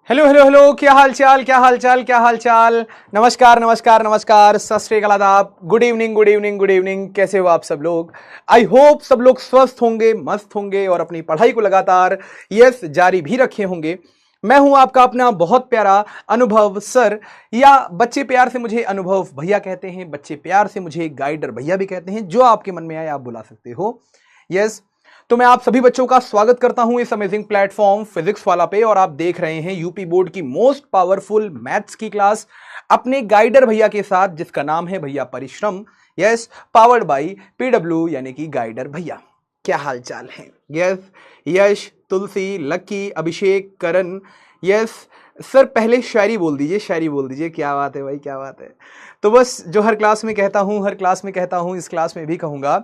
Hello hello hello, क्या हाल चाल, क्या हाल चाल, क्या हाल चाल। नमस्कार नमस्कार नमस्कार, सत श्री अकाल, आदाब, good evening good evening good evening. कैसे हो आप सब लोग? आई होप सब लोग स्वस्थ होंगे, मस्त होंगे और अपनी पढ़ाई को लगातार जारी भी रखे होंगे। मैं हूं आपका अपना बहुत प्यारा अनुभव सर, या बच्चे प्यार से मुझे अनुभव भैया कहते हैं, बच्चे प्यार से मुझे गाइडर भैया भी कहते हैं। जो आपके मन में आए आप बुला सकते हो। यस, तो मैं आप सभी बच्चों का स्वागत करता हूं इस अमेजिंग प्लेटफॉर्म फिजिक्स वाला पे, और आप देख रहे हैं यूपी बोर्ड की मोस्ट पावरफुल मैथ्स की क्लास अपने गाइडर भैया के साथ, जिसका नाम है भैया परिश्रम। यस, पावर्ड बाय पीडब्ल्यू यानी कि गाइडर भैया। क्या हाल चाल है? यस, यश, तुलसी, लक्की, अभिषेक, करण। यस सर, पहले शायरी बोल दीजिए, शायरी बोल दीजिए। क्या बात है भाई, क्या बात है। तो बस जो हर क्लास में कहता हूं, हर क्लास में कहता हूं, इस क्लास में भी कहूंगा,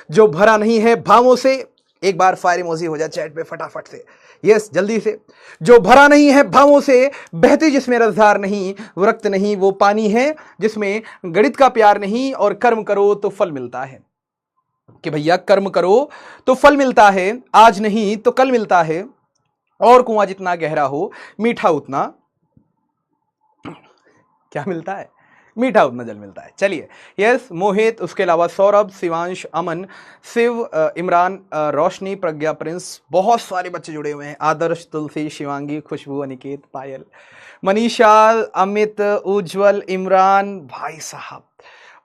जो भरा नहीं है भावों से, एक बार फायर इमोजी हो जाए चैट पे फटाफट से। यस, जल्दी से। जो भरा नहीं है भावों से, बहती जिसमें रसधार नहीं, वो रक्त नहीं, वो पानी है जिसमें गणित का प्यार नहीं, और कर्म करो तो फल मिलता है। कि भैया कर्म करो तो फल मिलता है, आज नहीं तो कल मिलता है, और कुआं जितना गहरा हो मीठा उतना क्या मिलता है? मीठा उतना जल मिलता है। चलिए, यस, मोहित, उसके अलावा सौरभ, शिवांश, अमन, शिव, इमरान, रोशनी, प्रज्ञा, प्रिंस, बहुत सारे बच्चे जुड़े हुए हैं। आदर्श, तुलसी, शिवांगी, खुशबू, अनिकेत, पायल, मनीषा, अमित, उज्जवल, इमरान, भाई साहब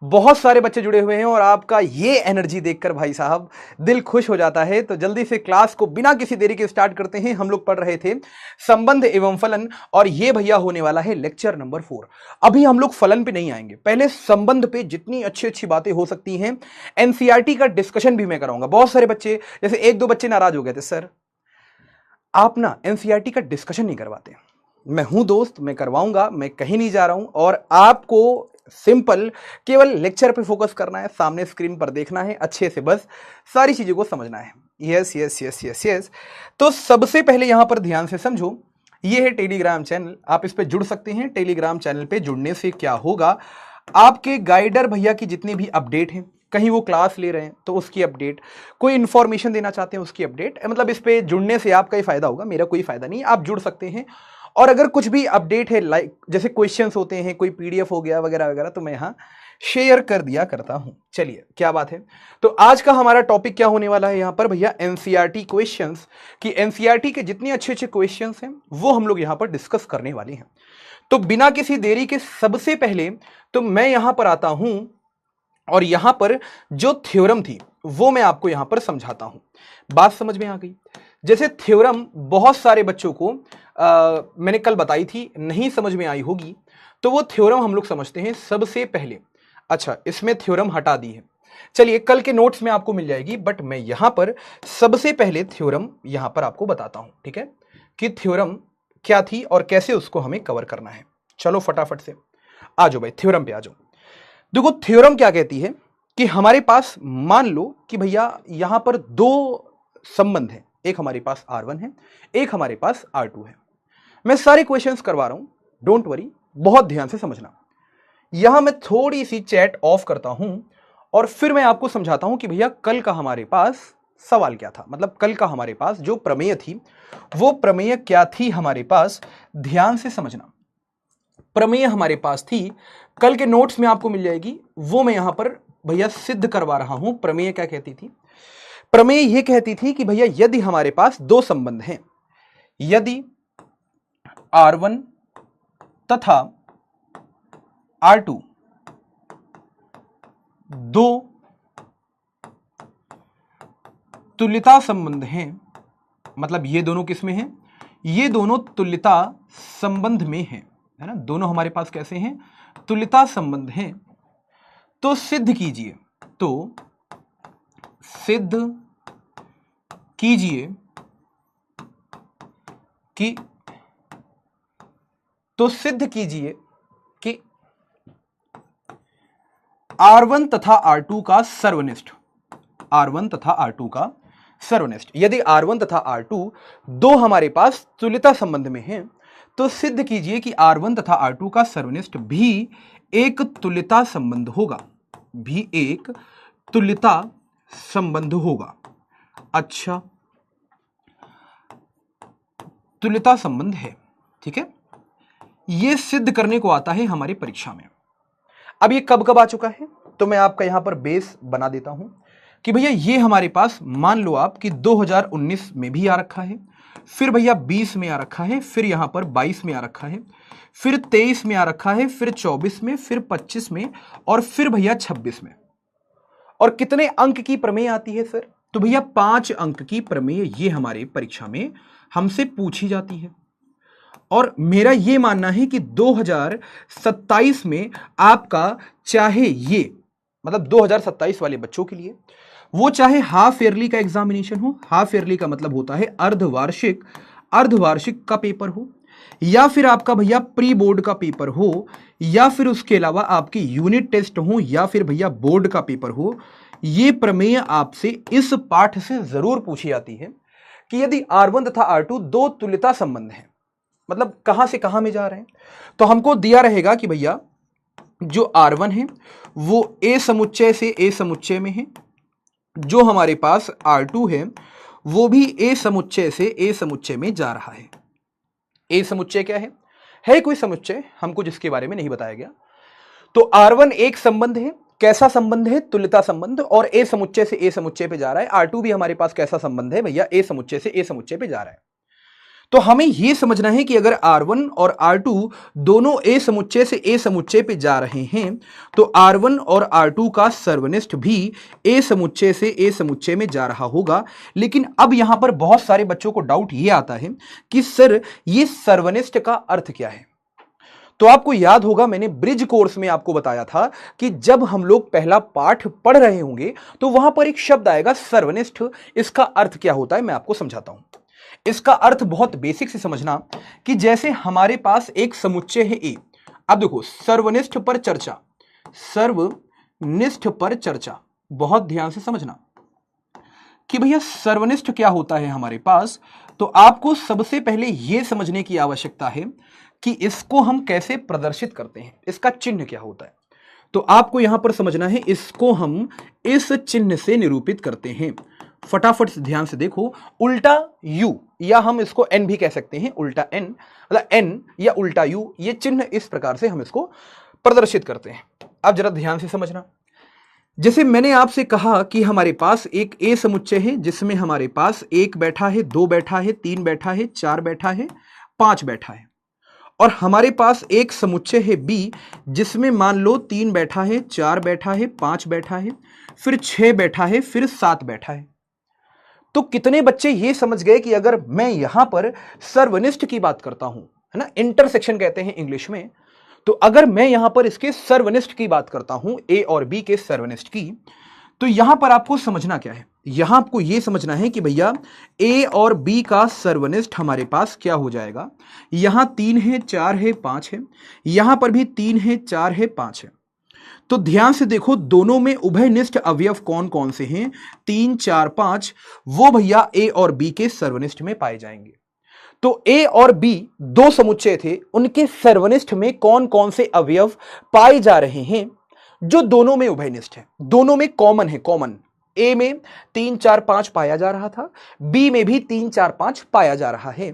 बहुत सारे बच्चे जुड़े हुए हैं, और आपका ये एनर्जी देखकर भाई साहब दिल खुश हो जाता है। तो जल्दी से क्लास को बिना किसी देरी के स्टार्ट करते हैं। हम लोग पढ़ रहे थे संबंध एवं फलन, और ये भैया होने वाला है लेक्चर नंबर 4। अभी हम लोग फलन पे नहीं आएंगे, पहले संबंध पे जितनी अच्छी अच्छी बातें हो सकती हैं, एनसीईआरटी का डिस्कशन भी मैं कराऊंगा। बहुत सारे बच्चे, जैसे एक दो बच्चे नाराज हो गए थे, सर आप ना एनसीईआरटी का डिस्कशन नहीं करवाते। मैं हूं दोस्त, मैं करवाऊंगा, मैं कहीं नहीं जा रहा हूं, और आपको सिंपल केवल लेक्चर पे फोकस करना है, सामने स्क्रीन पर देखना है, अच्छे से बस सारी चीजों को समझना है। Yes yes yes yes yes. तो सबसे पहले यहां पर ध्यान से समझो, ये है टेलीग्राम चैनल, आप इस पे जुड़ सकते हैं। टेलीग्राम चैनल पे जुड़ने से क्या होगा, आपके गाइडर भैया की जितनी भी अपडेट है, कहीं वो क्लास ले रहे हैं तो उसकी अपडेट, कोई इंफॉर्मेशन देना चाहते हैं उसकी अपडेट, मतलब इस पे जुड़ने से आपका ही फायदा होगा, मेरा कोई फायदा नहीं। आप जुड़ सकते हैं, और अगर कुछ भी अपडेट है, लाइक जैसे क्वेश्चंस होते हैं, कोई पीडीएफ हो गया वगैरह वगैरह, तो मैं यहाँ शेयर कर दिया करता हूं। चलिए, क्या बात है। तो आज का हमारा टॉपिक क्या होने वाला है यहाँ पर भैया, एनसीईआरटी क्वेश्चंस, कि एनसीईआरटी के जितने अच्छे अच्छे क्वेश्चंस हैं वो हम लोग यहाँ पर डिस्कस करने वाले हैं। तो बिना किसी देरी के सबसे पहले तो मैं यहां पर आता हूं, और यहां पर जो थ्योरम थी वो मैं आपको यहां पर समझाता हूं। बात समझ में आ गई? जैसे थ्योरम बहुत सारे बच्चों को मैंने कल बताई थी, नहीं समझ में आई होगी, तो वो थ्योरम हम लोग समझते हैं सबसे पहले। अच्छा, इसमें थ्योरम हटा दी है, चलिए कल के नोट्स में आपको मिल जाएगी, बट मैं यहां पर सबसे पहले थ्योरम यहां पर आपको बताता हूं, ठीक है, कि थ्योरम क्या थी और कैसे उसको हमें कवर करना है। चलो फटाफट से आ जाओ भाई, थ्योरम पे आ जाओ। देखो थ्योरम क्या कहती है, कि हमारे पास मान लो कि भैया यहां पर दो संबंध हैं, एक हमारे पास R1 है, एक हमारे पास R2 है। मैं सारे क्वेश्चंस करवा रहा हूं, डोंट वरी, बहुत ध्यान से समझना। यहां मैं थोड़ी सी चैट ऑफ करता हूं, और फिर मैं आपको समझाता हूं कि भैया कल का हमारे पास सवाल क्या था, मतलब कल का हमारे पास जो प्रमेय थी वो प्रमेय क्या थी हमारे पास। ध्यान से समझना, प्रमेय हमारे पास थी, कल के नोट्स में आपको मिल जाएगी, वो मैं यहां पर भैया सिद्ध करवा रहा हूं। प्रमेय क्या कहती थी? प्रमेय यह कहती थी कि भैया यदि हमारे पास दो संबंध हैं, यदि R1 तथा R2 दो तुल्यता संबंध हैं, मतलब ये दोनों किसमें हैं? ये दोनों तुल्यता संबंध में हैं, है ना, दोनों हमारे पास कैसे हैं? तुल्यता संबंध हैं। तो सिद्ध कीजिए, तो सिद्ध कीजिए कि तो सिद्ध कीजिए कि R1 तथा R2 का सर्वनिष्ठ, R1 तथा R2 का सर्वनिष्ठ। यदि R1 तथा R2 दो हमारे पास तुल्यता संबंध में हैं, तो सिद्ध कीजिए कि R1 तथा R2 का सर्वनिष्ठ भी एक तुल्यता संबंध होगा, भी एक तुल्यता संबंध होगा। अच्छा, तुल्यता संबंध है, ठीक है, ये सिद्ध करने को आता है हमारी परीक्षा में। अब ये कब कब आ चुका है, तो मैं आपका यहां पर बेस बना देता हूं कि भैया ये हमारे पास मान लो आप कि 2019 में भी आ रखा है, फिर भैया 20 में आ रखा है, फिर यहां पर 22 में आ रखा है, फिर 23 में आ रखा है, फिर 24 में, फिर 25 में, और फिर भैया 26 में। और कितने अंक की प्रमेय आती है सर, तो भैया 5 अंक की प्रमेय ये हमारे परीक्षा में हमसे पूछी जाती है। और मेरा ये मानना है कि 2027 में आपका चाहे ये मतलब 2027 वाले बच्चों के लिए वो चाहे हाफ ईयरली का एग्जामिनेशन हो, हाफ ईयरली का मतलब होता है अर्धवार्षिक, अर्धवार्षिक का पेपर हो, या फिर आपका भैया प्री बोर्ड का पेपर हो, या फिर उसके अलावा आपकी यूनिट टेस्ट हो, या फिर भैया बोर्ड का पेपर हो, ये प्रमेय आपसे इस पाठ से जरूर पूछी जाती है कि यदि R1 तथा R2 दो तुल्यता संबंध है, मतलब कहां से कहां में जा रहे हैं, तो हमको दिया रहेगा कि भैया जो R1 है वो A समुच्चय से A समुच्चय में है, जो हमारे पास R2 है वो भी A समुच्चय से A समुच्चय में जा रहा है। A समुच्चय क्या है कोई समुच्चय हमको जिसके बारे में नहीं बताया गया। तो R1 एक संबंध है, कैसा संबंध है, तुल्यता संबंध, और A समुच्चय से A समुच्चय पे जा रहा है। R2 भी हमारे पास कैसा संबंध है भैया, A समुच्चय से A समुच्चय पे जा रहा है। तो हमें यह समझना है कि अगर R1 और R2 दोनों A समुच्चय से A समुच्चय पे जा रहे हैं तो R1 और R2 का सर्वनिष्ठ भी A समुच्चय से A समुच्चय में जा रहा होगा। लेकिन अब यहां पर बहुत सारे बच्चों को डाउट यह आता है कि सर ये सर्वनिष्ठ का अर्थ क्या है। तो आपको याद होगा मैंने ब्रिज कोर्स में आपको बताया था कि जब हम लोग पहला पाठ पढ़ रहे होंगे तो वहां पर एक शब्द आएगा सर्वनिष्ठ। इसका अर्थ क्या होता है मैं आपको समझाता हूं। इसका अर्थ बहुत बेसिक से समझना कि जैसे हमारे पास एक समुच्चय है ए। अब देखो सर्वनिष्ठ पर चर्चा, सर्वनिष्ठ पर चर्चा, बहुत ध्यान से समझना कि भैया सर्वनिष्ठ क्या होता है हमारे पास। तो आपको सबसे पहले यह समझने की आवश्यकता है कि इसको हम कैसे प्रदर्शित करते हैं, इसका चिन्ह क्या होता है। तो आपको यहां पर समझना है इसको हम इस चिन्ह से निरूपित करते हैं। फटाफट से ध्यान से देखो, उल्टा U या हम इसको N भी कह सकते हैं, उल्टा N मतलब N या उल्टा U, ये चिन्ह इस प्रकार से हम इसको प्रदर्शित करते हैं। अब जरा ध्यान से समझना, जैसे मैंने आपसे कहा कि हमारे पास एक A समुच्चय है जिसमें हमारे पास 1 बैठा है, 2 बैठा है, 3 बैठा है, 4 बैठा है, 5 बैठा है, और हमारे पास एक समुच्चय है B जिसमें मान लो 3 बैठा है, 4 बैठा है, 5 बैठा है, फिर 6 बैठा है, फिर 7 बैठा है। तो कितने बच्चे ये समझ गए कि अगर मैं यहां पर सर्वनिष्ठ की बात करता हूं, है ना, इंटरसेक्शन कहते हैं इंग्लिश में, तो अगर मैं यहां पर इसके सर्वनिष्ठ की बात करता हूं, ए और बी के सर्वनिष्ठ की, तो यहां पर आपको समझना क्या है, यहां आपको यह समझना है कि भैया ए और बी का सर्वनिष्ठ हमारे पास क्या हो जाएगा। यहां 3 है, 4 है, 5 है, यहां पर भी 3 है, 4 है, 5 है। तो ध्यान से देखो दोनों में उभयनिष्ठ अवयव कौन कौन से हैं, 3, 4, 5, वो भैया ए और बी के सर्वनिष्ठ में पाए जाएंगे। तो ए और बी दो समुच्चय थे, उनके सर्वनिष्ठ में कौन कौन से अवयव पाए जा रहे हैं जो दोनों में उभयनिष्ठ है, दोनों में कॉमन है। कॉमन ए में 3, 4, 5 पाया जा रहा था, बी में भी 3, 4, 5 पाया जा रहा है।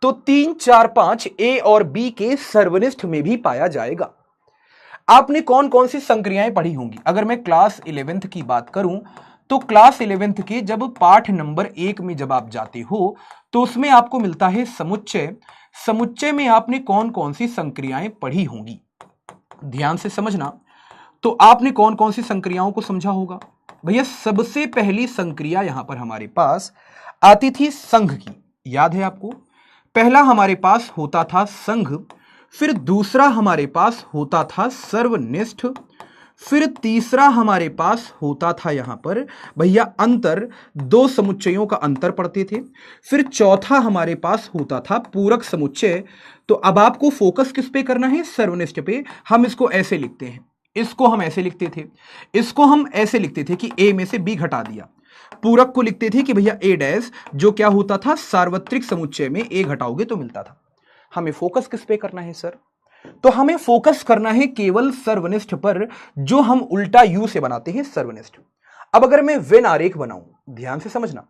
तो 3, 4, 5 ए और बी के सर्वनिष्ठ में भी पाया जाएगा। आपने कौन कौन सी संक्रियाएं पढ़ी होंगी, अगर मैं क्लास 11th की बात करूं तो क्लास 11th के जब पाठ नंबर 1 में जब आप जाते हो तो उसमें आपको मिलता है समुच्चय। समुच्चय में आपने कौन कौन सी संक्रियाएं पढ़ी होंगी, ध्यान से समझना। तो आपने कौन कौन सी संक्रियाओं को समझा होगा भैया। सबसे पहली संक्रिया यहां पर हमारे पास आती थी संघ की, याद है आपको। पहला हमारे पास होता था संघ, फिर दूसरा हमारे पास होता था सर्वनिष्ठ, फिर तीसरा हमारे पास होता था यहां पर भैया अंतर, दो समुच्चयों का अंतर पढ़ते थे, फिर चौथा हमारे पास होता था पूरक समुच्चय। तो अब आपको फोकस किस पे करना है, सर्वनिष्ठ पे। हम इसको ऐसे लिखते हैं, इसको हम ऐसे लिखते थे, इसको हम ऐसे लिखते थे कि ए में से बी घटा दिया। पूरक को लिखते थे कि भैया ए डैश, जो क्या होता था सार्वत्रिक समुच्चय में ए घटाओगे तो मिलता था। हमें फोकस किस पे करना है सर, तो हमें फोकस करना है केवल सर्वनिष्ठ पर, जो हम उल्टा यू से बनाते हैं सर्वनिष्ठ। अब अगर मैं वेन आरेख बनाऊं, ध्यान से समझना,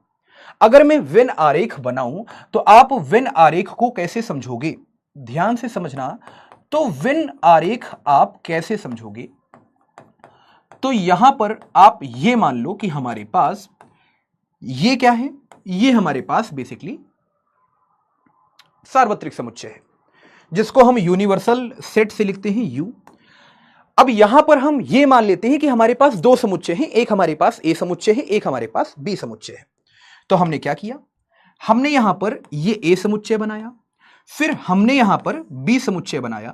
अगर मैं वेन आरेख बनाऊं तो आप वेन आरेख को कैसे समझोगे। ध्यान से समझना। तो विन आरेख आप कैसे समझोगे? तो यहां पर आप ये मान लो कि हमारे पास ये क्या है, ये हमारे पास बेसिकली सार्वत्रिक समुच्चय है, जिसको हम यूनिवर्सल सेट से लिखते हैं यू। अब यहां पर हम ये मान लेते हैं कि हमारे पास दो समुच्चय हैं, एक हमारे पास ए समुच्चय है, एक हमारे पास बी समुच्चय है। तो हमने क्या किया, हमने यहां पर ये ए समुच्चय बनाया, फिर हमने यहां पर बी समुच्चय बनाया।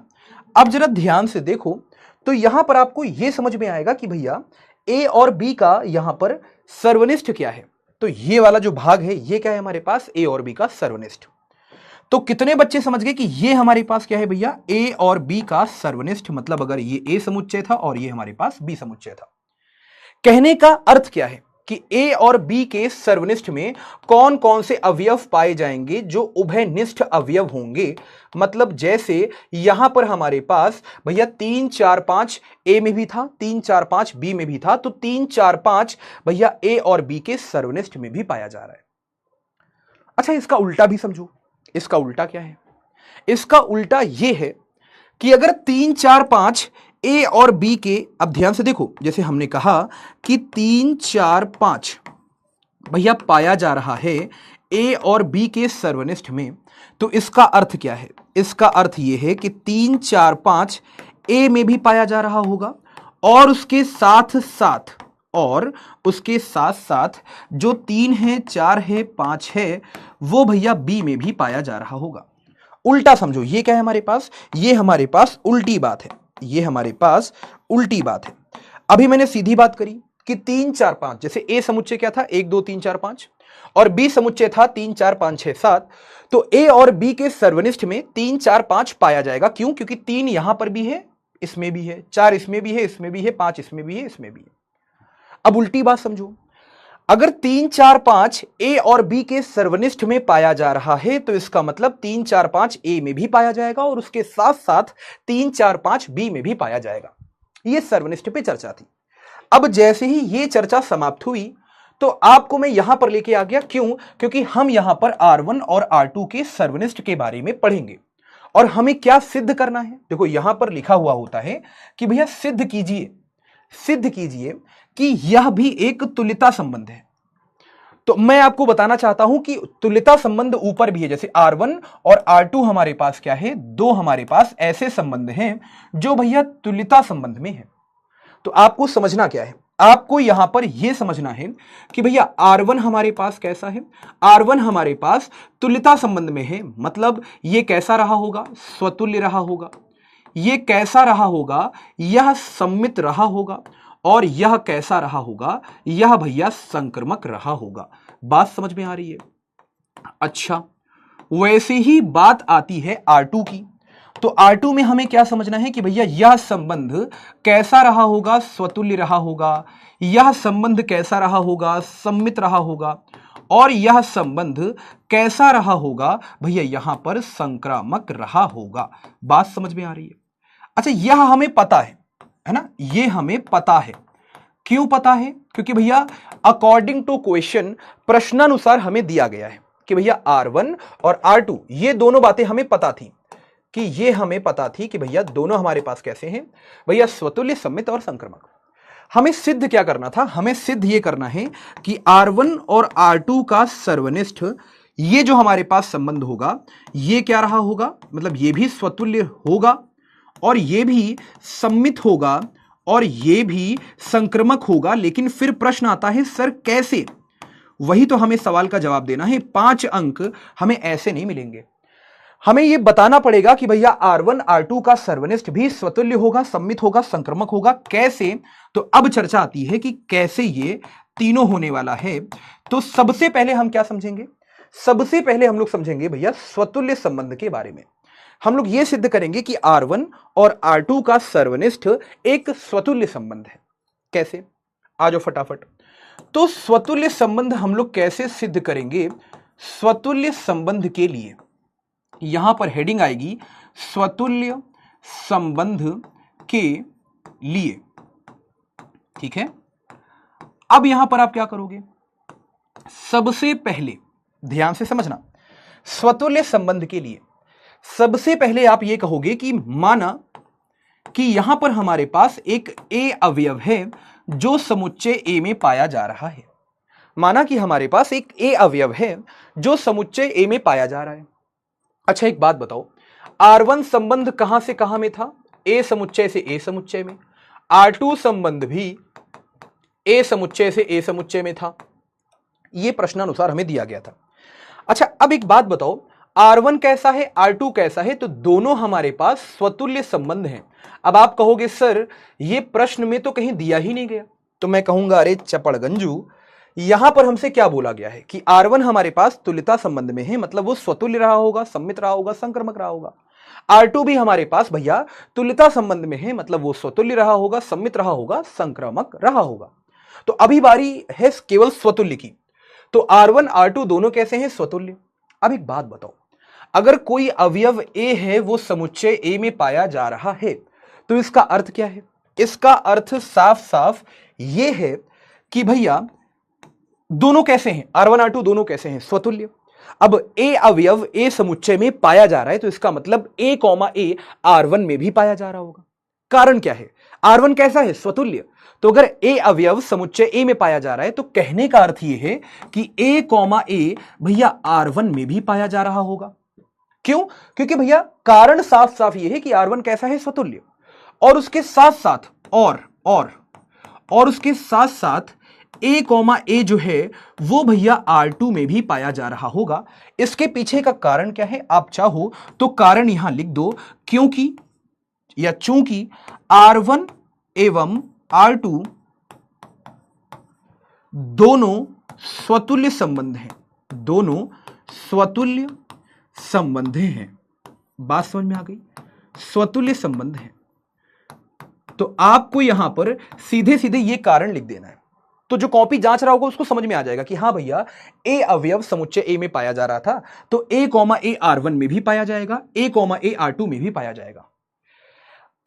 अब जरा ध्यान से देखो तो यहां पर आपको यह समझ में आएगा कि भैया ए और बी का यहां पर सर्वनिष्ठ क्या है। तो ये वाला जो भाग है ये क्या है हमारे पास, ए और बी का सर्वनिष्ठ। तो कितने बच्चे समझ गए कि ये हमारे पास क्या है भैया, ए और बी का सर्वनिष्ठ। मतलब अगर ये ए समुच्चय था और ये हमारे पास बी समुच्चय था। कहने का अर्थ क्या है कि ए और बी के सर्वनिष्ठ में कौन कौन से अवयव पाए जाएंगे जो उभयनिष्ठ अवयव होंगे। मतलब जैसे यहां पर हमारे पास भैया 3 4 5 ए में भी था, 3 4 5 बी में भी था, तो 3 4 5 भैया ए और बी के सर्वनिष्ठ में भी पाया जा रहा है। अच्छा, इसका उल्टा भी समझो। इसका उल्टा क्या है? इसका उल्टा यह है कि अगर 3 4 5 ए और बी के, अब ध्यान से देखो, जैसे हमने कहा कि 3 4 5 भैया पाया जा रहा है ए और बी के सर्वनिष्ठ में, तो इसका अर्थ क्या है? इसका अर्थ यह है कि 3 4 5 ए में भी पाया जा रहा होगा और उसके साथ साथ जो 3 है 4 है 5 है वो भैया बी में भी पाया जा रहा होगा। उल्टा समझो, ये क्या है हमारे पास, ये हमारे पास उल्टी बात है, ये हमारे पास उल्टी बात है। अभी मैंने सीधी बात करी कि 3 4 5, जैसे ए समुच्चय क्या था 1 2 3 4 5 और बी समुच्चय था 3 4 5 6 7, तो ए और बी के सर्वनिष्ठ में 3 4 5 पाया जाएगा। क्यों? क्योंकि 3 यहां पर भी है, इसमें भी है, 4 इसमें भी है, इसमें भी है, 5 इसमें भी है, इसमें भी है। अब उल्टी बात समझो, अगर 3 4 5 ए और बी के सर्वनिष्ठ में पाया जा रहा है तो इसका मतलब 3 4 5 ए में भी पाया जाएगा और उसके साथ साथ 3 4 5 बी में भी पाया जाएगा। यह सर्वनिष्ठ पे चर्चा थी। अब जैसे ही यह चर्चा समाप्त हुई तो आपको मैं यहां पर लेके आ गया। क्यों? क्योंकि हम यहां पर R1 और R2 के सर्वनिष्ठ के बारे में पढ़ेंगे और हमें क्या सिद्ध करना है। देखो यहां पर लिखा हुआ होता है कि भैया सिद्ध कीजिए कि यह भी एक तुल्यता संबंध है। तो मैं आपको बताना चाहता हूं कि तुल्यता संबंध ऊपर भी है। जैसे R1 और R2 हमारे पास क्या है, दो हमारे पास ऐसे संबंध हैं जो भैया तुल्यता संबंध में है। तो आपको समझना क्या है, आपको यहां पर यह समझना है कि भैया R1 हमारे पास कैसा है, R1 हमारे पास तुल्यता संबंध में है। मतलब यह कैसा रहा होगा, स्वतुल्य रहा होगा। यह कैसा रहा होगा, यह सम्मित रहा होगा। और यह कैसा रहा होगा, यह भैया संक्रमक रहा होगा। बात समझ में आ रही है? अच्छा, वैसे ही बात आती है R2 की। तो R2 में हमें क्या समझना है कि भैया यह संबंध कैसा रहा होगा, स्वतुल्य रहा होगा। यह संबंध कैसा रहा होगा, सम्मित रहा होगा। और यह संबंध कैसा रहा होगा भैया, यहां पर संक्रामक रहा होगा। बात समझ में आ रही है? अच्छा, यह हमें पता है ना, ये हमें पता है। क्यों पता है? क्योंकि भैया अकॉर्डिंग टू क्वेश्चन, प्रश्नानुसार हमें दिया गया है कि भैया R1 और R2 ये दोनों बातें हमें पता थी कि भैया दोनों हमारे पास कैसे हैं भैया, स्वतुल्य, सम्मित और संक्रमक। हमें सिद्ध क्या करना था, हमें सिद्ध ये करना है कि R1 और R2 का सर्वनिष्ठ, ये जो हमारे पास संबंध होगा ये क्या रहा होगा, मतलब ये भी स्वतुल्य होगा और ये भी सम्मित होगा और ये भी संक्रमक होगा। लेकिन फिर प्रश्न आता है सर कैसे? वही तो हमें सवाल का जवाब देना है। 5 अंक हमें ऐसे नहीं मिलेंगे। हमें यह बताना पड़ेगा कि भैया R1 R2 का सर्वनिष्ठ भी स्वतुल्य होगा, सम्मित होगा, संक्रमक होगा। कैसे? तो अब चर्चा आती है कि कैसे ये तीनों होने वाला है। तो सबसे पहले हम क्या समझेंगे, सबसे पहले हम लोग समझेंगे भैया स्वतुल्य संबंध के बारे में। हम लोग ये सिद्ध करेंगे कि R1 और R2 का सर्वनिष्ठ एक स्वतुल्य संबंध है। कैसे? आ जाओ फटाफट। तो स्वतुल्य संबंध हम लोग कैसे सिद्ध करेंगे? स्वतुल्य संबंध के लिए यहां पर हेडिंग आएगी स्वतुल्य संबंध के लिए। ठीक है, अब यहां पर आप क्या करोगे, सबसे पहले ध्यान से समझना, स्वतुल्य संबंध के लिए सबसे पहले आप ये कहोगे कि माना कि यहां पर हमारे पास एक ए अवयव है जो समुच्चय ए में पाया जा रहा है। माना कि हमारे पास एक ए अवयव है जो समुच्चय ए में पाया जा रहा है। अच्छा एक बात बताओ, R1 संबंध कहां से कहां में था? ए समुच्चय से ए समुच्चय में। R2 संबंध भी ए समुच्चय से ए समुच्चय में था। यह प्रश्नानुसार हमें दिया गया था। अच्छा अब एक बात बताओ, R1 कैसा है, R2 कैसा है? तो दोनों हमारे पास स्वतुल्य संबंध हैं। अब आप कहोगे सर ये प्रश्न में तो कहीं दिया ही नहीं गया। तो मैं कहूंगा अरे चपड़ गंजू, यहां पर हमसे क्या बोला गया है कि R1 हमारे पास तुल्यता संबंध में है, मतलब वो स्वतुल्य रहा होगा, सम्मित रहा होगा, संक्रमक रहा होगा। R2 भी हमारे पास भैया तुल्यता संबंध में है, मतलब वो स्वतुल्य रहा होगा, सम्मित रहा होगा, संक्रमक रहा होगा। तो अभी बारी है केवल स्वतुल्य की। तो R1 R2 दोनों कैसे हैं? स्वतुल्य। अब एक बात बताओ, अगर कोई अवयव A है वो समुच्चय A में पाया जा रहा है तो इसका अर्थ क्या है? इसका अर्थ साफ साफ यह है कि भैया दोनों कैसे हैं? R1 R2 दोनों कैसे हैं? स्वतुल्य। अब A अवयव A समुच्चय में पाया जा रहा है तो इसका मतलब A, A R1 में भी पाया जा रहा होगा। कारण क्या है? R1 कैसा है? स्वतुल्य। तो अगर A अवयव समुच्चय A में पाया जा रहा है तो कहने का अर्थ यह है कि A, A भैया R1 में भी पाया जा रहा होगा। क्यों? क्योंकि भैया कारण साफ साफ यह है कि R1 कैसा है? स्वतुल्य। और उसके साथ साथ और उसके साथ साथ A, A जो है वो भैया R2 में भी पाया जा रहा होगा। इसके पीछे का कारण क्या है? आप चाहो तो कारण यहां लिख दो, क्योंकि या चूंकि R1 एवं R2 दोनों स्वतुल्य संबंध हैं, दोनों स्वतुल्य संबंध हैं। बात समझ में आ गई? स्वतुल्य संबंध है। तो आपको यहां पर सीधे सीधे ये कारण लिख देना है। तो जो कॉपी जांच रहा होगा उसको समझ में आ जाएगा कि हां भैया ए अवयव समुच्चय ए में पाया जा रहा था तो A, A R1 में भी पाया जाएगा, A, A R2 में भी पाया जाएगा।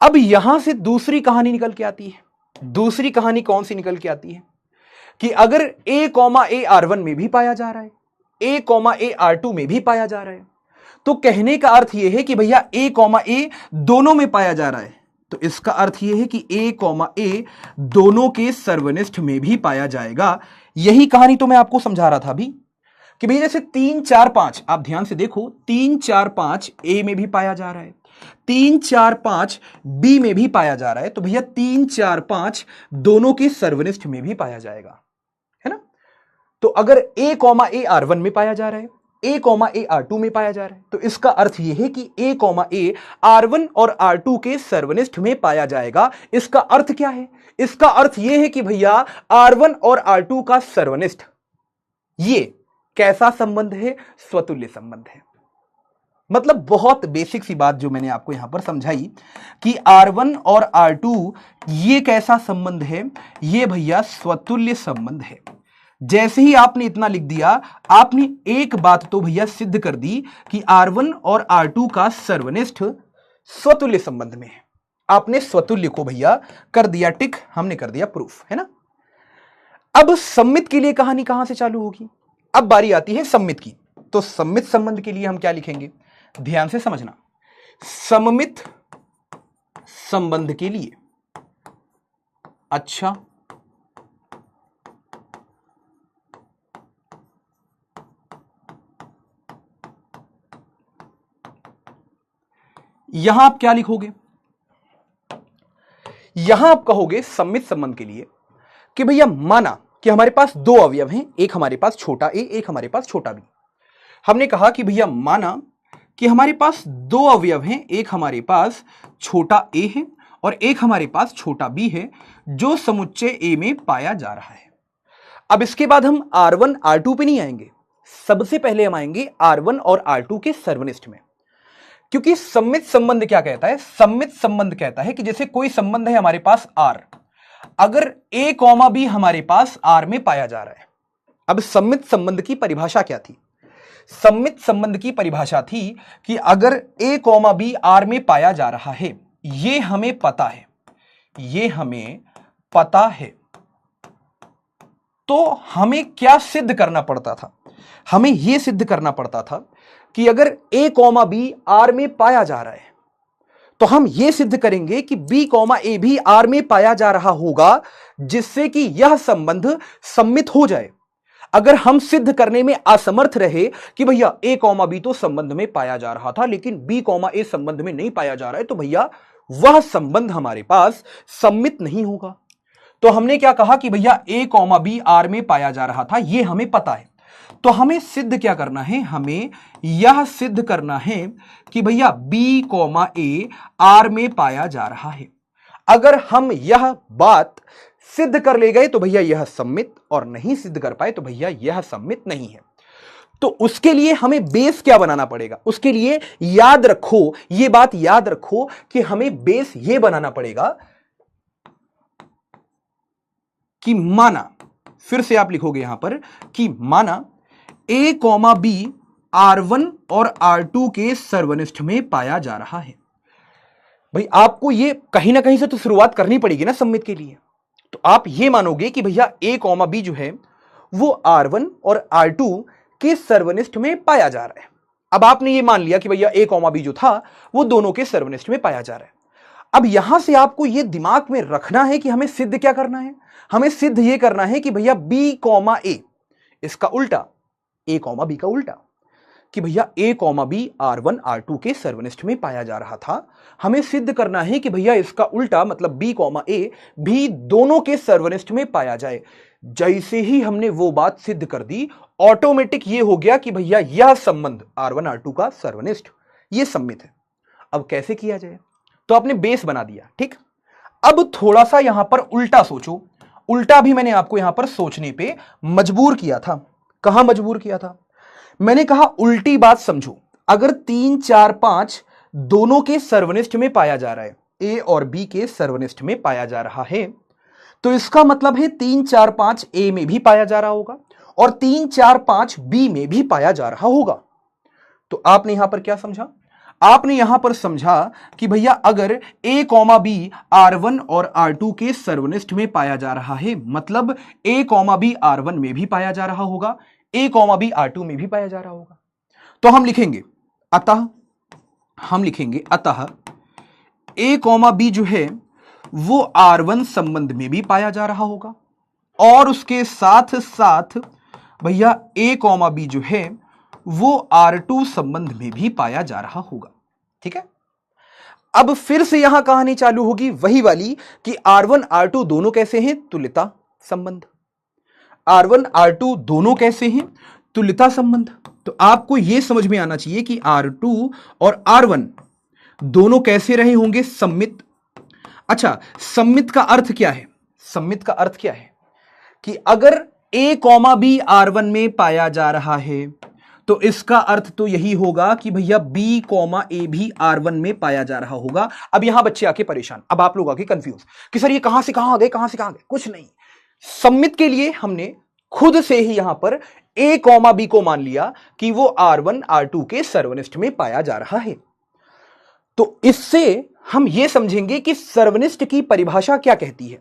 अब यहां से दूसरी कहानी निकल के आती है। दूसरी कहानी कौन सी निकल के आती है कि अगर A, A R1 में भी पाया जा रहा है, A, A R2 में भी पाया जा रहा है, तो कहने का अर्थ यह है कि भैया A, A दोनों में पाया जा रहा है। तो इसका अर्थ यह है कि A, A दोनों के सर्वनिष्ठ में भी पाया जाएगा। यही कहानी तो मैं आपको समझा रहा था अभी कि भैया जैसे 3, 4, 5, आप ध्यान से देखो, 3, 4, 5 A में भी पाया जा रहा है, 3, 4, 5 B में भी पाया जा रहा है। तो भैया 3, 4, 5 दोनों के सर्वनिष्ठ में भी पाया जाएगा, है ना? तो अगर A, A R1 में पाया जा रहा है, A, A R2 में पाया जा रहा है, तो इसका अर्थ यह है कि A, A R1 और R2 के सर्वनिष्ठ में पाया जाएगा। इसका अर्थ क्या है? इसका अर्थ यह है कि भैया R1 और R2 का सर्वनिष्ठ ये कैसा संबंध है? स्वतुल्य संबंध है। मतलब बहुत बेसिक सी बात जो मैंने आपको यहां पर समझाई कि R1 और R2 ये कैसा संबंध है? ये भैया स्वतुल्य संबंध है। जैसे ही आपने इतना लिख दिया, आपने एक बात तो भैया सिद्ध कर दी कि R1 और R2 का सर्वनिष्ठ स्वतुल्य संबंध में है। आपने स्वतुल्य को भैया कर दिया टिक, हमने कर दिया प्रूफ, है ना? अब सम्मित के लिए कहानी कहां से चालू होगी? अब बारी आती है सम्मित की। तो सम्मित संबंध के लिए हम क्या लिखेंगे? ध्यान से समझना। सममित संबंध के लिए, अच्छा यहां आप क्या लिखोगे? यहां आप कहोगे सम्मित संबंध के लिए कि भैया माना कि हमारे पास दो अवयव हैं, एक हमारे पास छोटा ए, एक हमारे पास छोटा बी। हमने कहा कि भैया माना कि हमारे पास दो अवयव हैं, एक हमारे पास छोटा ए है और एक हमारे पास छोटा बी है जो समुच्चय ए में पाया जा रहा है। अब इसके बाद हम R1 R2 पे नहीं आएंगे, सबसे पहले हम आएंगे R1 और R2 के सर्वनिष्ठ में। क्योंकि सम्मित संबंध क्या कहता है? सम्मित संबंध कहता है कि जैसे कोई संबंध है हमारे पास R, अगर A, B हमारे पास R में पाया जा रहा है। अब सम्मित संबंध की परिभाषा क्या थी? सम्मित संबंध की परिभाषा थी कि अगर A, B R में पाया जा रहा है, ये हमें पता है, ये हमें पता है तो हमें क्या सिद्ध करना पड़ता था? हमें यह सिद्ध करना पड़ता था कि अगर a कॉमा बी आर में पाया जा रहा है तो हम यह सिद्ध करेंगे कि b कॉमा ए भी आर में पाया जा रहा होगा, जिससे कि यह संबंध सम्मित हो जाए। अगर हम सिद्ध करने में असमर्थ रहे कि भैया a कॉमा बी तो संबंध में पाया जा रहा था लेकिन b कॉमा ए संबंध में नहीं पाया जा रहा है, तो भैया वह संबंध हमारे पास सम्मित नहीं होगा। तो हमने क्या कहा कि भैया a कॉमा बी आर में पाया जा रहा था, यह हमें पता है। तो हमें सिद्ध क्या करना है? हमें यह सिद्ध करना है कि भैया b कॉमा ए आर में पाया जा रहा है। अगर हम यह बात सिद्ध कर ले गए तो भैया यह सम्मित, और नहीं सिद्ध कर पाए तो भैया यह सम्मित नहीं है। तो उसके लिए हमें बेस क्या बनाना पड़ेगा? उसके लिए याद रखो, यह बात याद रखो कि हमें बेस यह बनाना पड़ेगा कि माना, फिर से आप लिखोगे यहां पर कि माना a कॉमा बी R1 और R2 के सर्वनिष्ठ में पाया जा रहा है। भाई आपको ये कहीं ना कहीं से तो शुरुआत करनी पड़ेगी ना सम्मित के लिए। तो आप ये मानोगे कि भैया a कॉमा बी जो है वो R1 और R2 के सर्वनिष्ठ में पाया जा रहा है। अब आपने ये मान लिया कि भैया a कॉमा बी जो था वो दोनों के सर्वनिष्ठ में पाया जा रहा है। अब यहां से आपको ये दिमाग में रखना है कि हमें सिद्ध क्या करना है? हमें सिद्ध ये करना है कि भैया b कॉमा ए, इसका उल्टा a कॉमा बी का उल्टा, कि भैया a comma B R1 R2 के सर्वनिष्ठ में पाया जा रहा था। हमें सिद्ध करना है कि भैया इसका उल्टा मतलब b कॉमा ए भी दोनों के सर्वनिष्ठ में पाया जाए। जैसे ही हमने वो बात सिद्ध कर दी, ऑटोमेटिक ये हो गया कि भैया यह संबंध R1 R2 का सर्वनिष्ठ ये सम्मित है। अब कैसे किया जाए? तो आपने बेस बना दिया, ठीक। अब थोड़ा सा यहां पर उल्टा सोचो। उल्टा भी मैंने आपको यहां पर सोचने पे मजबूर किया था। कहां मजबूर किया था? मैंने कहा उल्टी बात समझो। अगर 3 4 5 दोनों के सर्वनिष्ठ में पाया जा रहा है, ए और बी के सर्वनिष्ठ में पाया जा रहा है, तो इसका मतलब है 3 4 5 ए में भी पाया जा रहा होगा और 3 4 5 बी में भी पाया जा रहा होगा। तो आपने यहां पर क्या समझा? आपने यहां पर समझा कि भैया अगर a कॉमा बी R1 और R2 के सर्वनिष्ठ में पाया जा रहा है, मतलब a कॉमा बी R1 में भी पाया जा रहा होगा, a कॉमा बी R2 में भी पाया जा रहा होगा। तो हम लिखेंगे अतः a कॉमा बी जो है वो R1 संबंध में भी पाया जा रहा होगा और उसके साथ साथ भैया a कॉमा बी जो है वो R2 संबंध में भी पाया जा रहा होगा। ठीक है। अब फिर से यहां कहानी चालू होगी वही वाली कि R1 R2 दोनों कैसे हैं? तुल्यता संबंध। R1 R2 दोनों कैसे हैं? तुल्यता संबंध। तो आपको यह समझ में आना चाहिए कि R2 और R1 दोनों कैसे रहे होंगे? सम्मित। अच्छा, सम्मित का अर्थ क्या है? सम्मित का अर्थ क्या है कि अगर a कॉमा बी R1 में पाया जा रहा है तो इसका अर्थ तो यही होगा कि भैया b कॉमा ए भी R1 में पाया जा रहा होगा। अब यहां बच्चे आके परेशान, अब आप लोग आके कंफ्यूज कि सर ये कहां से कहां आ गए, कहां से कहां गए? कुछ नहीं, सम्मित के लिए हमने खुद से ही यहां पर a कॉमा बी को मान लिया कि वो R1 R2 के सर्वनिष्ठ में पाया जा रहा है। तो इससे हम यह समझेंगे कि सर्वनिष्ठ की परिभाषा क्या कहती है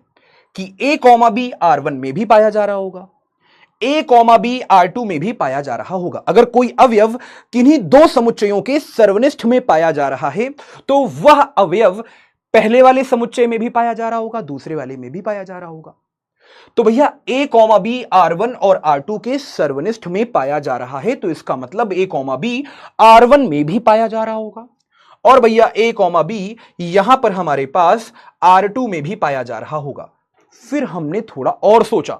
कि a कॉमा बी R1 में भी पाया जा रहा होगा, a कॉमा बी R2 में भी पाया जा रहा होगा। अगर कोई अवयव किन्हीं दो समुच्चयों के सर्वनिष्ठ में पाया जा रहा है तो वह अवयव पहले वाले समुच्चय में भी पाया जा रहा होगा, दूसरे वाले में भी पाया जा रहा होगा। तो भैया a कॉमा बी R1 और R2 के सर्वनिष्ठ में पाया जा रहा है तो इसका मतलब a कॉमा बी R1 में भी पाया जा रहा होगा और भैया a कॉमा बी यहां पर हमारे पास R2 में भी पाया जा रहा होगा। फिर हमने थोड़ा और सोचा